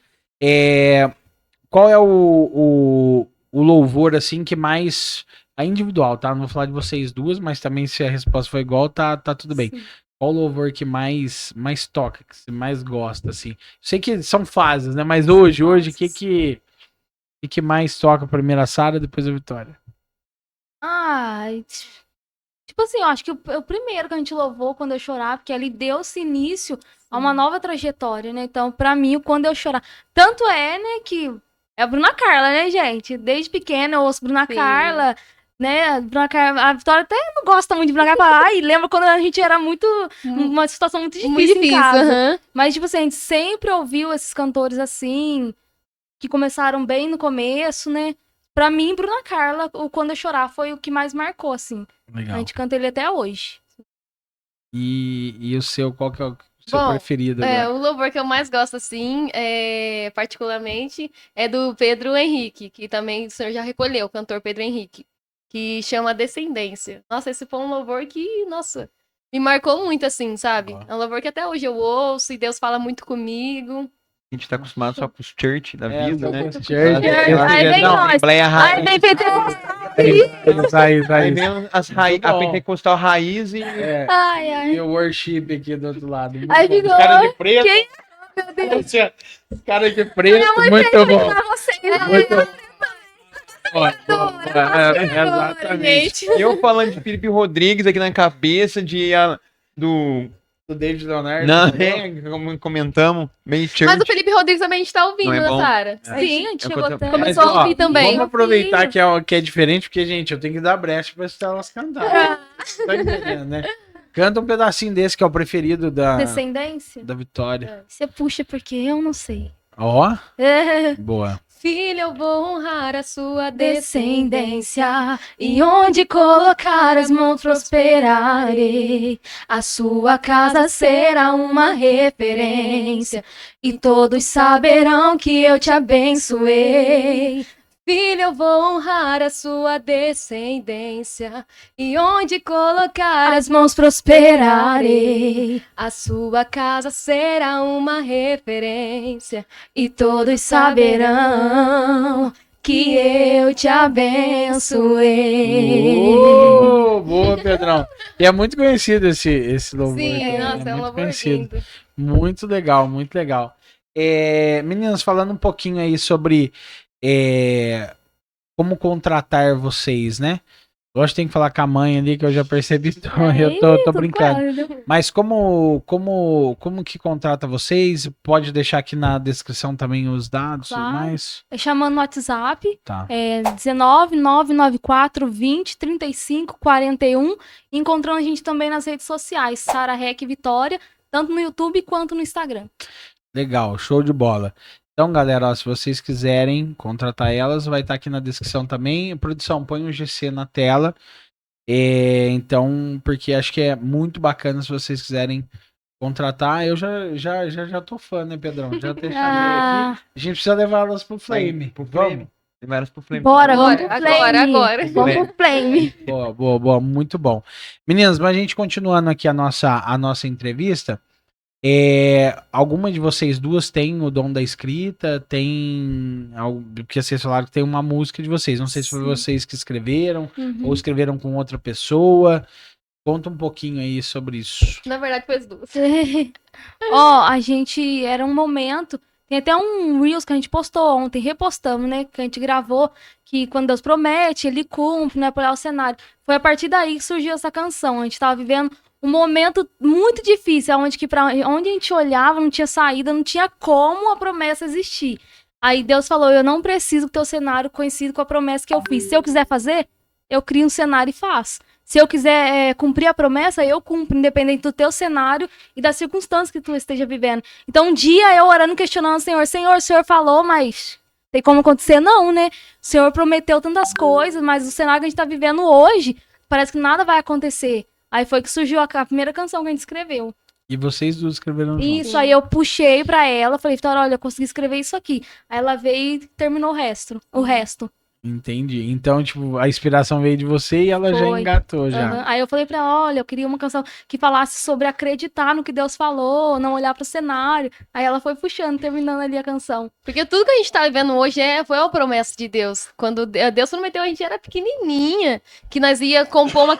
Qual é o louvor, assim, que mais... A individual, tá? Não vou falar de vocês duas, mas também se a resposta for igual, tá tudo bem. Sim. Qual o louvor que mais toca, que você mais gosta, assim? Sei que são fases, né? Mas hoje, o que mais toca? Primeiro a Sara, depois a Vitória. Ai, tipo assim, eu acho que o primeiro que a gente louvou quando eu chorar, porque ali deu-se início a uma nova trajetória, né? Então, pra mim, o quando eu chorar. Tanto é, né, que É a Bruna Carla, né, gente? Desde pequena eu ouço Bruna Sim. Carla, né? Bruna Carla, a Vitória até não gosta muito de Bruna Carla. Ai, lembra quando a gente era uma situação muito difícil, Muito em difícil, casa. aham. Mas, tipo assim, a gente sempre ouviu esses cantores assim, que começaram bem no começo, né? Pra mim, Bruna Carla, o Quando Eu Chorar foi o que mais marcou, assim. A Legal. gente canta ele até hoje. E o seu, qual que é o seu Bom, preferido É, agora? o louvor que eu mais gosto, assim, particularmente, é do Pedro Henrique, que também o senhor já recolheu, o cantor Pedro Henrique, que chama Descendência. Nossa, esse foi um louvor que, nossa, me marcou muito, assim, sabe? Ó. É um louvor que até hoje eu ouço e Deus fala muito comigo. A gente tá acostumado só com os church da É, vida, né? Church, esse Aí já vem não. nós. Assembleia Aí raiz. vem PT. Isso aí. Aí vem as Muito a bom. pentecostal raiz e É, Ai, ai. e o worship aqui do outro lado. Muito Aí bom. ficou, Os caras de preto. quem? Meu Deus. Os caras de preto, muito bom. Pra vocês, Muito né? bom. Exatamente. Gente. E eu falando de Felipe Rodrigues aqui na cabeça, do. Do David Leonardo. Não, falou. como comentamos, meio church. Mas o Felipe Rodrigues também a gente tá ouvindo, Não é né, bom? Sara? Sim, a gente É chegou quando- até. Começou Mas, a ouvir também. Vamos aproveitar que é diferente, porque, gente, eu tenho que dar brecha pra escutar elas cantarem. Tá entendendo, né? Canta um pedacinho desse que é o preferido Descendência? da Vitória. Você puxa porque eu não sei. Ó, É. boa. Filho, eu vou honrar a sua Descendência, e onde colocar as mãos prosperarei. A sua casa será uma referência, e todos saberão que eu te abençoei. Filho, eu vou honrar a sua descendência, e onde colocar As mãos prosperarei, a sua casa será uma referência, e todos saberão que eu te abençoei. Boa, Pedrão. E é muito conhecido esse louvor. Sim, também, nossa, é um muito louvor conhecido. lindo. Muito legal, muito legal. Meninas, falando um pouquinho aí sobre como contratar vocês, né? Eu acho que tem que falar com a mãe ali, que eu já percebi. Eu tô brincando. Mas como que contrata vocês? Pode deixar aqui na descrição também os dados, Claro. mas Chamando no WhatsApp, tá. 19 994 20 35 41. Encontrando a gente também nas redes sociais, Sara Rec Vitória, tanto no YouTube quanto no Instagram. Legal, show de bola. Então, galera, ó, se vocês quiserem contratar elas, vai estar aqui na descrição também. Produção, põe um GC na tela. Então, porque acho que é muito bacana se vocês quiserem contratar. Eu já tô fã, né, Pedrão? Já até chamei aqui. A gente precisa levar elas pro Flame. Pro Vamos? Flame. Levaram pro Flame. Bora, Agora, vamos pro agora, Flame. agora. Vamos pro Flame. Boa, muito bom. Meninas, mas a gente continuando aqui a nossa entrevista. Alguma de vocês duas tem o dom da escrita? Tem algo que vocês falaram que tem uma música de vocês. Não sei se foi Sim. vocês que escreveram Uhum. ou escreveram com outra pessoa. Conta um pouquinho aí sobre isso. Na verdade, foi as duas. Ó, a gente era um momento. Tem até um Reels que a gente postou ontem, repostamos, né? Que a gente gravou, que quando Deus promete, ele cumpre, né? Por olhar o cenário. Foi a partir daí que surgiu essa canção. A gente tava vivendo um momento muito difícil, onde a gente olhava, não tinha saída, não tinha como a promessa existir. Aí Deus falou: eu não preciso que teu cenário coincida com a promessa que eu fiz. Se eu quiser fazer, eu crio um cenário e faço. Se eu quiser cumprir a promessa, eu cumpro, independente do teu cenário e das circunstâncias que tu esteja vivendo. Então, um dia eu orando, questionando o Senhor: Senhor, o Senhor falou, mas tem como acontecer? Não, né? O Senhor prometeu tantas coisas, mas o cenário que a gente tá vivendo hoje, parece que nada vai acontecer. Aí foi que surgiu a primeira canção que a gente escreveu. E vocês duas escreveram juntos. Isso, aí eu puxei pra ela, falei: Vitória, olha, eu consegui escrever isso aqui. Aí ela veio e terminou o resto. Entendi. Então, tipo, a inspiração veio de você e ela já Foi. engatou já. Aham. Aí eu falei pra ela: olha, eu queria uma canção que falasse sobre acreditar no que Deus falou, não olhar pro cenário. Aí ela foi puxando, terminando ali a canção. Porque tudo que a gente tá vivendo hoje foi a promessa de Deus. Quando Deus prometeu, a gente era pequenininha, que nós ia compor uma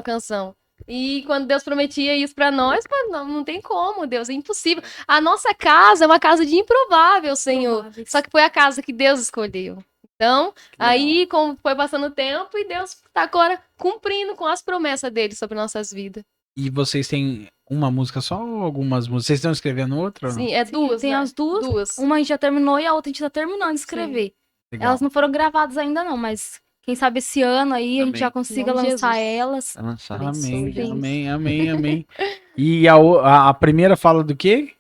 canção. E quando Deus prometia isso pra nós, não tem como, Deus, é impossível. A nossa casa é uma casa de improvável, Senhor. Prováveis. Só que foi a casa que Deus escolheu. Então, aí, como foi passando o tempo, e Deus tá agora cumprindo com as promessas dele sobre nossas vidas. E vocês têm uma música só ou algumas músicas? Vocês estão escrevendo outra? Ou não? Sim, é duas, Tem né? as duas. Duas. Uma a gente já terminou e a outra a gente tá terminando de escrever. Legal. Elas não foram gravadas ainda não, mas quem sabe esse ano aí a gente Amém. já consiga Em nome de lançar Jesus. elas. Vai lançar. Amém, Deus. amém, amém, amém. E a primeira fala do quê?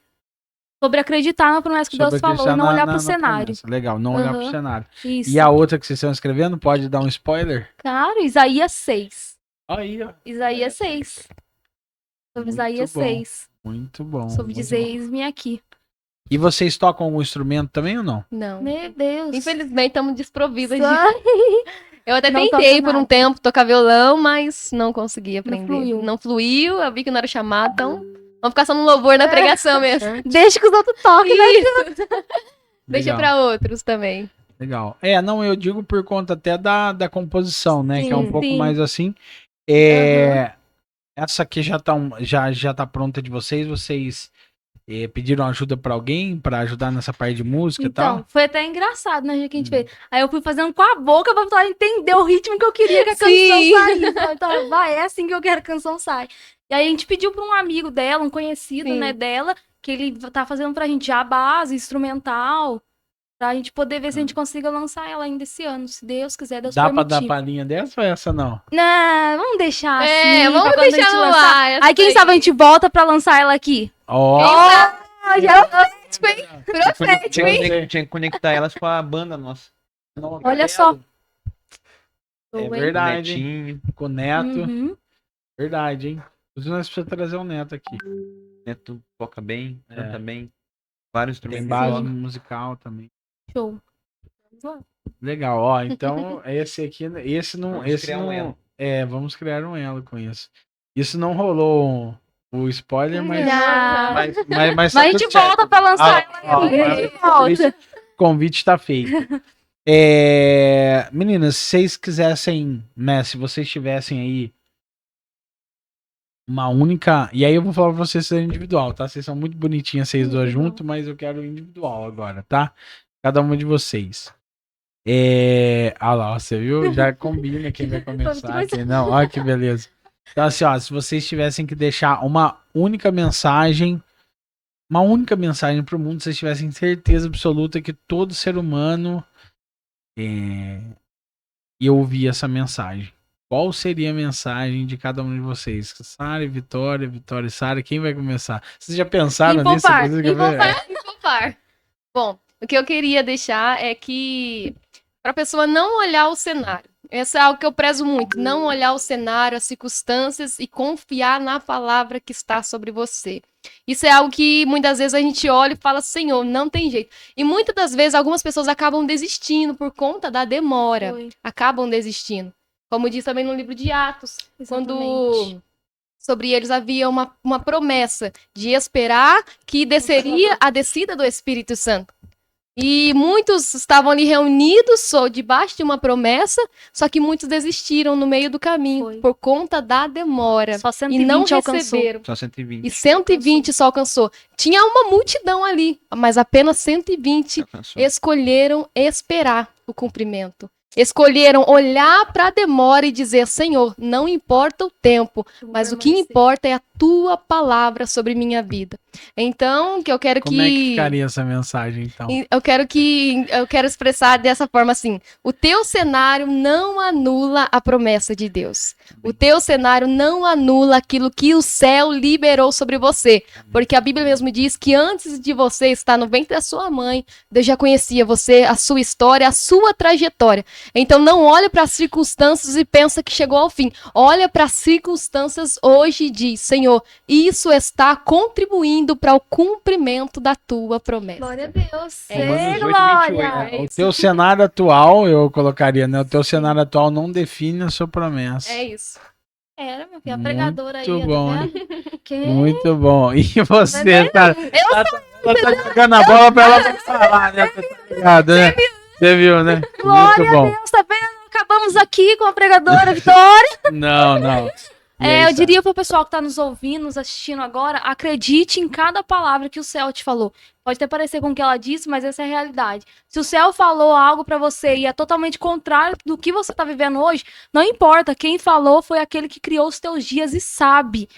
Sobre acreditar na promessa que Sobre Deus falou acreditar e não olhar pro na cenário. promessa. Legal, não olhar pro Aham. cenário. Isso. E a outra que vocês estão escrevendo, pode dar um spoiler? Claro, Isaías 6. Aí, ó. Isaías 6. Sobre Muito Isaías bom. 6. Muito bom. Sobre muito dizer, bom. eis-me aqui. E vocês tocam algum instrumento também ou não? Não. Meu Deus. Infelizmente, estamos desprovidas de... Só- Eu até Não tentei toca por um nada. tempo tocar violão, mas não consegui aprender. fluiu. Não fluiu, eu vi que não era chamado, então vamos ficar só no louvor na pregação mesmo. Deixa que os outros toquem, né? Isso. Deixa Legal. pra outros também. Legal. Não, eu digo por conta até da composição, né? Sim, que é um pouco sim. mais assim. Essa aqui já tá pronta de vocês pediram ajuda pra alguém pra ajudar nessa parte de música e Então, tal? foi até engraçado, né, que a gente fez. Aí eu fui fazendo com a boca pra tentar entender o ritmo que eu queria que a canção Sim. saísse. Então, vai, é assim que eu quero que a canção saia. E aí a gente pediu pra um amigo dela, um conhecido, Sim. né, dela, que ele tá fazendo pra gente já a base, instrumental, pra gente poder ver se a gente consiga lançar ela ainda esse ano, se Deus quiser, Deus Dá pra permitir. dar palhinha dessa ou essa não? Não, vamos deixar assim, É, pra vamos quando a deixar gente no lançar. ar. essa Aí quem daí. sabe a gente volta pra lançar ela aqui. Ó! Ah, já... Profético, hein? Tinha que conectar elas com a banda nossa. Olha só. É verdade, hein? Netinho, Com o Neto. Uhum. Verdade, hein? Inclusive nós precisamos trazer o Neto aqui. Neto toca bem, É. canta bem. Vários Tem instrumentos. base toca. musical também. Show. Legal, ó. Então, esse aqui, esse não. Vamos esse criar um não elo. vamos criar um elo com isso. Isso não rolou o spoiler, mas. Não. Mas Mas a gente volta pra lançar ela aqui. A gente volta. O convite tá feito. Meninas, se vocês quisessem, né? Se vocês tivessem aí uma única. E aí eu vou falar pra vocês ser individual, tá? Vocês são muito bonitinhas, vocês duas juntos, mas eu quero individual agora, tá? Cada uma de vocês. Ah lá, você viu? Já combina quem vai começar, quem não. Olha que beleza. Então, assim, ó, se vocês tivessem que deixar uma única mensagem pro mundo, se vocês tivessem certeza absoluta que todo ser humano ia ouvir essa mensagem. Qual seria a mensagem de cada um de vocês? Sara e Vitória, Vitória e Sara, quem vai começar? Vocês já pensaram nisso? Impopar. Bom, o que eu queria deixar é que pra pessoa não olhar o cenário. Isso é algo que eu prezo muito. Não olhar o cenário, as circunstâncias e confiar na palavra que está sobre você. Isso é algo que muitas vezes a gente olha e fala, Senhor, não tem jeito. E muitas das vezes algumas pessoas acabam desistindo por conta da demora. Foi. Acabam desistindo. Como diz também no livro de Atos, quando Exatamente. sobre eles havia uma promessa de esperar que desceria a descida do Espírito Santo. E muitos estavam ali reunidos só debaixo de uma promessa, só que muitos desistiram no meio do caminho Foi. por conta da demora. Só E 120 não alcançou. receberam. Só 120. E 120 só alcançou. Tinha uma multidão ali, mas apenas 120 Alcançou. escolheram esperar o cumprimento. Escolheram olhar para a demora e dizer, Senhor, não importa o tempo, mas o que importa é a tua palavra sobre minha vida. Então, que eu quero Como é que ficaria essa mensagem, então? eu quero expressar dessa forma assim: o teu cenário não anula a promessa de Deus. O teu cenário não anula aquilo que o céu liberou sobre você, porque a Bíblia mesmo diz que antes de você estar no ventre da sua mãe, Deus já conhecia você, a sua história, a sua trajetória. Então não olha para as circunstâncias e pensa que chegou ao fim. Olha para as circunstâncias hoje e diz, Senhor, isso está contribuindo para o cumprimento da tua promessa. Glória a Deus. Romanos 8, Glória. 28. O teu cenário atual, eu colocaria, né? O teu cenário atual não define a sua promessa. É isso. Era, meu filho, a Muito pregadora aí. ó, bom, tá vendo? Que... Muito bom. E você, Mas tá, ela tá jogando a bola pra ela falar, né? Tá ligado, né? Você viu, né? Glória Muito bom. a Deus, tá vendo? Acabamos aqui com a pregadora Vitória. Não. E aí, eu Sara? diria pro pessoal que tá nos ouvindo, nos assistindo agora, acredite em cada palavra que o céu te falou. Pode até parecer com o que ela disse, mas essa é a realidade. Se o céu falou algo pra você e é totalmente contrário do que você tá vivendo hoje, não importa, quem falou foi aquele que criou os teus dias e sabe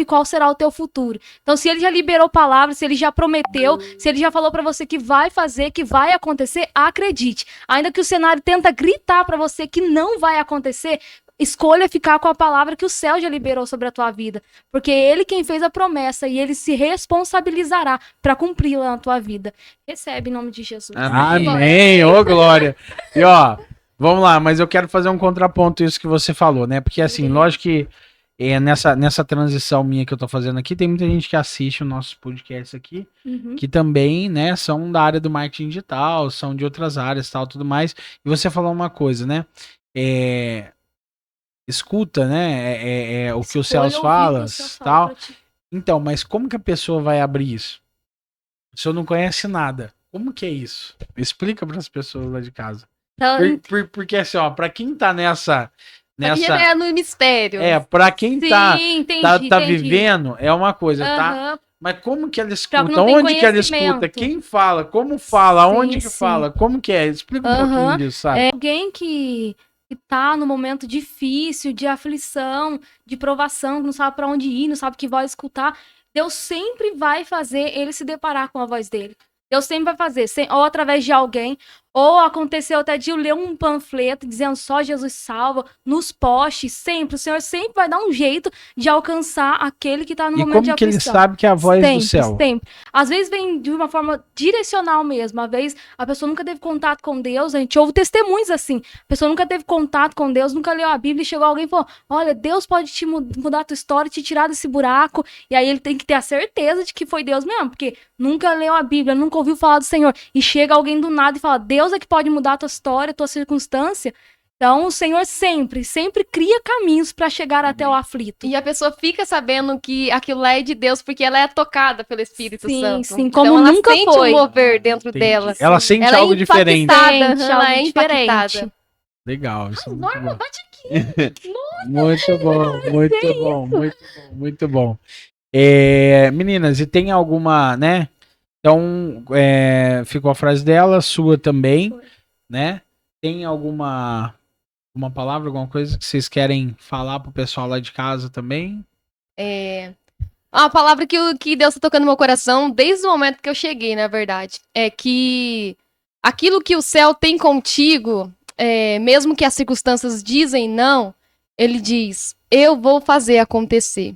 qual será o teu futuro. Então, se ele já liberou palavras, se ele já prometeu, se ele já falou pra você que vai fazer, que vai acontecer, acredite. Ainda que o cenário tenta gritar pra você que não vai acontecer, escolha ficar com a palavra que o céu já liberou sobre a tua vida. Porque ele quem fez a promessa e ele se responsabilizará para cumpri-la na tua vida. Recebe em nome de Jesus. Amém, ô glória. E ó, vamos lá, mas eu quero fazer um contraponto isso que você falou, né? Porque assim, lógico que nessa transição minha que eu tô fazendo aqui, tem muita gente que assiste o nosso podcast aqui, Uhum. que também, né, são da área do marketing digital, são de outras áreas, tal, tudo mais. E você falou uma coisa, né? Escuta, né? O que os Escolha céus ouvir o que falam, o céu fala tal. pra ti. Então, mas como que a pessoa vai abrir isso? A pessoa não conhece nada. Como que é isso? Explica para as pessoas lá de casa. Então, Porque assim, ó, para quem tá nessa Aqui é no mistério. para quem sim, tá entendi. vivendo é uma coisa, tá? Aham. Mas como que ela Pra escuta? quem não tem Onde que ela escuta? conhecimento. Quem fala? Como fala? Sim, Onde que sim. fala? Como que é? Explica um Aham. pouquinho disso, sabe? É alguém que tá no momento difícil, de aflição, de provação, que não sabe pra onde ir, não sabe que voz escutar, Deus sempre vai fazer ele se deparar com a voz dele. Deus sempre vai fazer, ou através de alguém, ou aconteceu até de eu ler um panfleto dizendo só Jesus salva, nos postes, sempre, o Senhor sempre vai dar um jeito de alcançar aquele que tá no E momento de como que ele aflição. sabe que é a voz do céu? Sempre. Às vezes vem de uma forma direcional mesmo. Às vezes a pessoa nunca teve contato com Deus. A gente ouve testemunhos assim. A pessoa nunca teve contato com Deus, nunca leu a Bíblia e chegou alguém e falou: olha, Deus pode te mudar a tua história, te tirar desse buraco. E aí ele tem que ter a certeza de que foi Deus mesmo, porque nunca leu a Bíblia, nunca ouviu falar do Senhor. E chega alguém do nada e fala: Deus é que pode mudar a tua história, a tua circunstância. Então, o Senhor sempre cria caminhos para chegar até o aflito. E a pessoa fica sabendo que aquilo lá é de Deus porque ela é tocada pelo Espírito Sim, Santo. sim, Então como ela nunca sente foi. um mover dentro Entendi. dela. Ela sente Ela é algo diferente. impactada, Sente ela é algo impactada. diferente. Legal, isso é muito Norma, bom. bate aqui. Muito bom, muito bom, muito bom, muito bom. Meninas, e tem alguma, né? Então, ficou a frase dela, sua também, Foi. né? Tem alguma uma palavra, alguma coisa que vocês querem falar pro pessoal lá de casa também? Uma palavra que Deus tá tocando no meu coração desde o momento que eu cheguei, na verdade. É que aquilo que o céu tem contigo, mesmo que as circunstâncias dizem não, ele diz, eu vou fazer acontecer.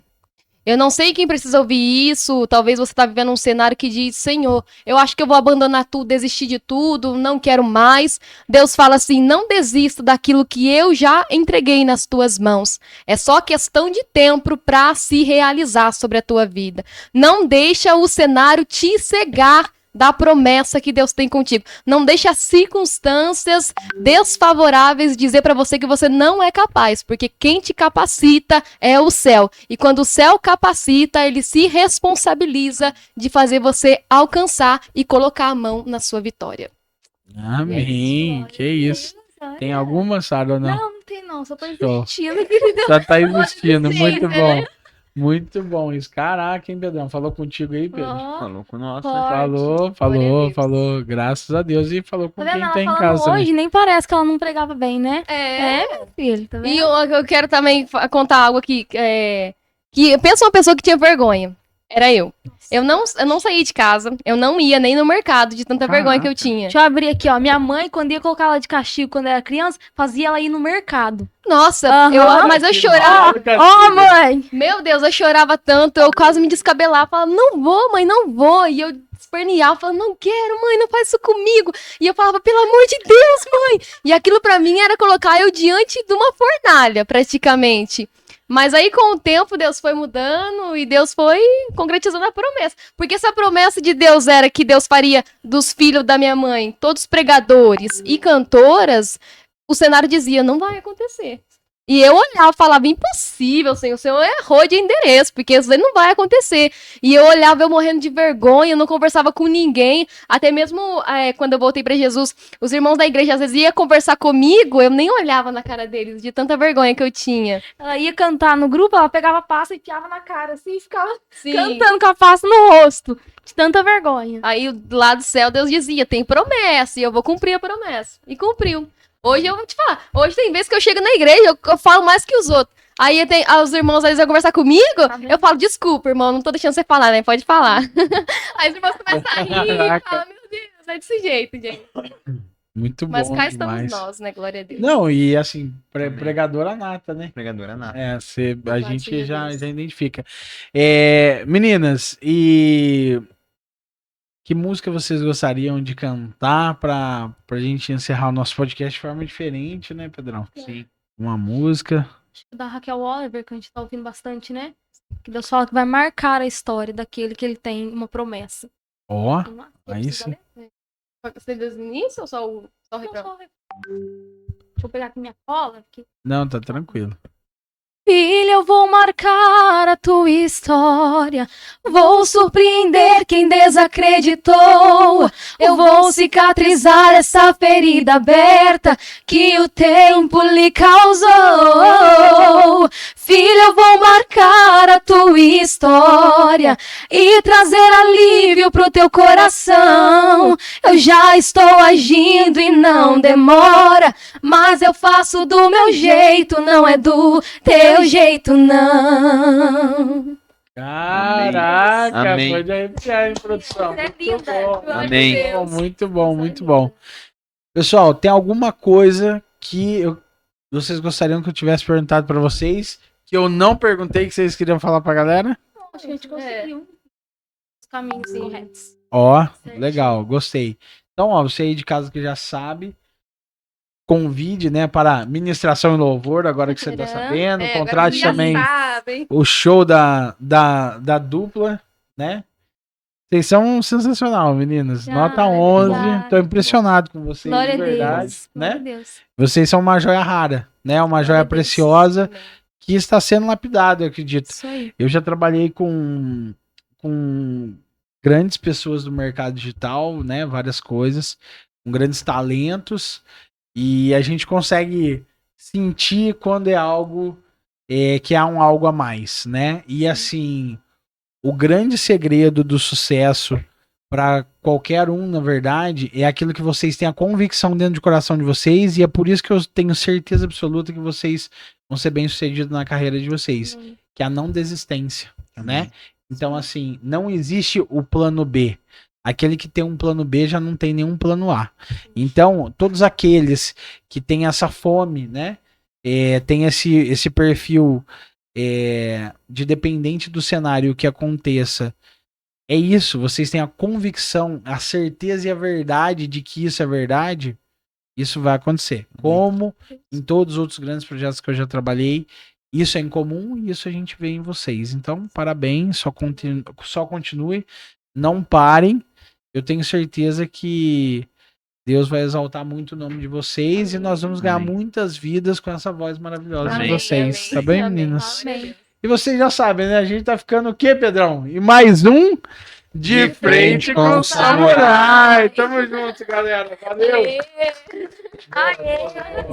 Eu não sei quem precisa ouvir isso, talvez você tá vivendo um cenário que diz, Senhor, eu acho que eu vou abandonar tudo, desistir de tudo, não quero mais. Deus fala assim, não desista daquilo que eu já entreguei nas tuas mãos. É só questão de tempo para se realizar sobre a tua vida. Não deixa o cenário te cegar da promessa que Deus tem contigo. Não deixa as circunstâncias desfavoráveis dizer para você que você não é capaz, porque quem te capacita é o céu. E quando o céu capacita, ele se responsabiliza de fazer você alcançar e colocar a mão na sua vitória. Amém, que isso. Tem alguma, Sara, ou não? Não tem não, só tô Show. existindo, querida. Já tá existindo, Sim, muito né? bom. Muito bom isso. Caraca, hein, Pedrão? Falou contigo aí, Pedro? Ó, Falou com nós. Pode. Falou, Glória a Deus. falou. Graças a Deus. E falou com tá vendo? quem Ela tá em falando casa hoje, também. nem parece que ela não pregava bem, né? Meu filho, tá vendo? E eu quero também contar algo aqui, que pensa uma pessoa que tinha vergonha. Era eu. Eu não saí de casa, eu não ia nem no mercado de tanta vergonha que eu tinha. Deixa eu abrir aqui, ó. Minha mãe, quando ia colocar ela de castigo quando era criança, fazia ela ir no mercado. Nossa, Aham. mas eu chorava. Ó, mãe! Meu Deus, eu chorava tanto, eu quase me descabelava, falava, não vou, mãe, não vou. E eu esperneava, falava, não quero, mãe, não faz isso comigo. E eu falava, pelo amor de Deus, mãe. E aquilo pra mim era colocar eu diante de uma fornalha, praticamente. Mas aí, com o tempo, Deus foi mudando e Deus foi concretizando a promessa. Porque se a promessa de Deus era que Deus faria dos filhos da minha mãe todos pregadores e cantoras, o cenário dizia, não vai acontecer. E eu olhava e falava, impossível, Senhor, o Senhor errou de endereço, porque isso aí não vai acontecer. E eu olhava, eu morrendo de vergonha, eu não conversava com ninguém, até mesmo quando eu voltei pra Jesus, os irmãos da igreja às vezes iam conversar comigo, eu nem olhava na cara deles, de tanta vergonha que eu tinha. Ela ia cantar no grupo, ela pegava a pasta e enfiava na cara, assim, e ficava Sim. cantando com a pasta no rosto, de tanta vergonha. Aí lá do céu Deus dizia, tem promessa, e eu vou cumprir a promessa. E cumpriu. Hoje eu vou te falar, hoje tem vezes que eu chego na igreja, eu falo mais que os outros. Aí os irmãos às vezes vão conversar comigo, Tá vendo? eu falo, desculpa, irmão, não tô deixando você falar, né? Pode falar. Aí os irmãos começam a rir, Caraca. falam, meu Deus, é desse jeito, gente. Muito Mas bom cá demais. estamos nós, né? Glória a Deus. Não, e assim, Amém. pregadora nata, né? Pregadora nada. É, a Louvado gente seja já Deus. identifica. Meninas, e que música vocês gostariam de cantar pra gente encerrar o nosso podcast de forma diferente, né, Pedrão? Sim. Uma música. Acho que da Raquel Oliver, que a gente tá ouvindo bastante, né? Que Deus fala que vai marcar a história daquele que ele tem uma promessa. Ó, Vamos lá? aí Precisa sim. ler? Você desde o início ou só o Não, refrão? só o refrão. Deixa eu pegar aqui minha cola. Porque... Não, tá tranquilo. Filha, eu vou marcar a tua história. Vou surpreender quem desacreditou. Eu vou cicatrizar essa ferida aberta que o tempo lhe causou. Filha, eu vou marcar a tua história e trazer alívio pro teu coração. Eu já estou agindo e não demora, mas eu faço do meu jeito, não é do teu jeito, não. Caraca, Amém. pode arrepiar, hein, produção? É Muito linda. bom. Amém. Muito bom, muito bom. Pessoal, tem alguma coisa que vocês gostariam que eu tivesse perguntado pra vocês que eu não perguntei que vocês queriam falar pra galera? Acho que a gente conseguiu. Os caminhos retos. Ó, Certinho. legal, gostei. Então, ó, você aí de casa que já sabe, convide, né, para ministração e louvor, agora que você tá sabendo. É, Contrate agora também vocês já sabem. o show da dupla, né? Vocês são sensacional, meninas. Ah, Nota 11. obrigada. Tô impressionado com vocês, Glória de a verdade, Deus. Glória a né? Deus. Vocês são uma joia rara, né? Uma joia Glória a Deus. preciosa Amém. que está sendo lapidada, eu acredito. Isso aí. Eu já trabalhei com grandes pessoas do mercado digital, né? Várias coisas, com grandes talentos, e a gente consegue sentir quando é algo que há um algo a mais, né? E assim, o grande segredo do sucesso para qualquer um, na verdade, é aquilo que vocês têm a convicção dentro do coração de vocês, e é por isso que eu tenho certeza absoluta que vocês vão ser bem-sucedidos na carreira de vocês, que é a não desistência, né? Então, assim, não existe o plano B. Aquele que tem um plano B já não tem nenhum plano A. Então, todos aqueles que têm essa fome, né? Tem esse perfil de dependente do cenário que aconteça. É isso, vocês têm a convicção, a certeza e a verdade de que isso é verdade, isso vai acontecer. Como em todos os outros grandes projetos que eu já trabalhei, isso é incomum e isso a gente vê em vocês. Então, parabéns, só continue, não parem. Eu tenho certeza que Deus vai exaltar muito o nome de vocês e nós vamos ganhar Amém. muitas vidas com essa voz maravilhosa Amém. de vocês. Amém. Tá bem, Amém. meninas? Amém. E vocês já sabem, né? A gente tá ficando o quê, Pedrão? E mais um De Frente com o Samurai. Tamo junto, galera. Valeu. Aê.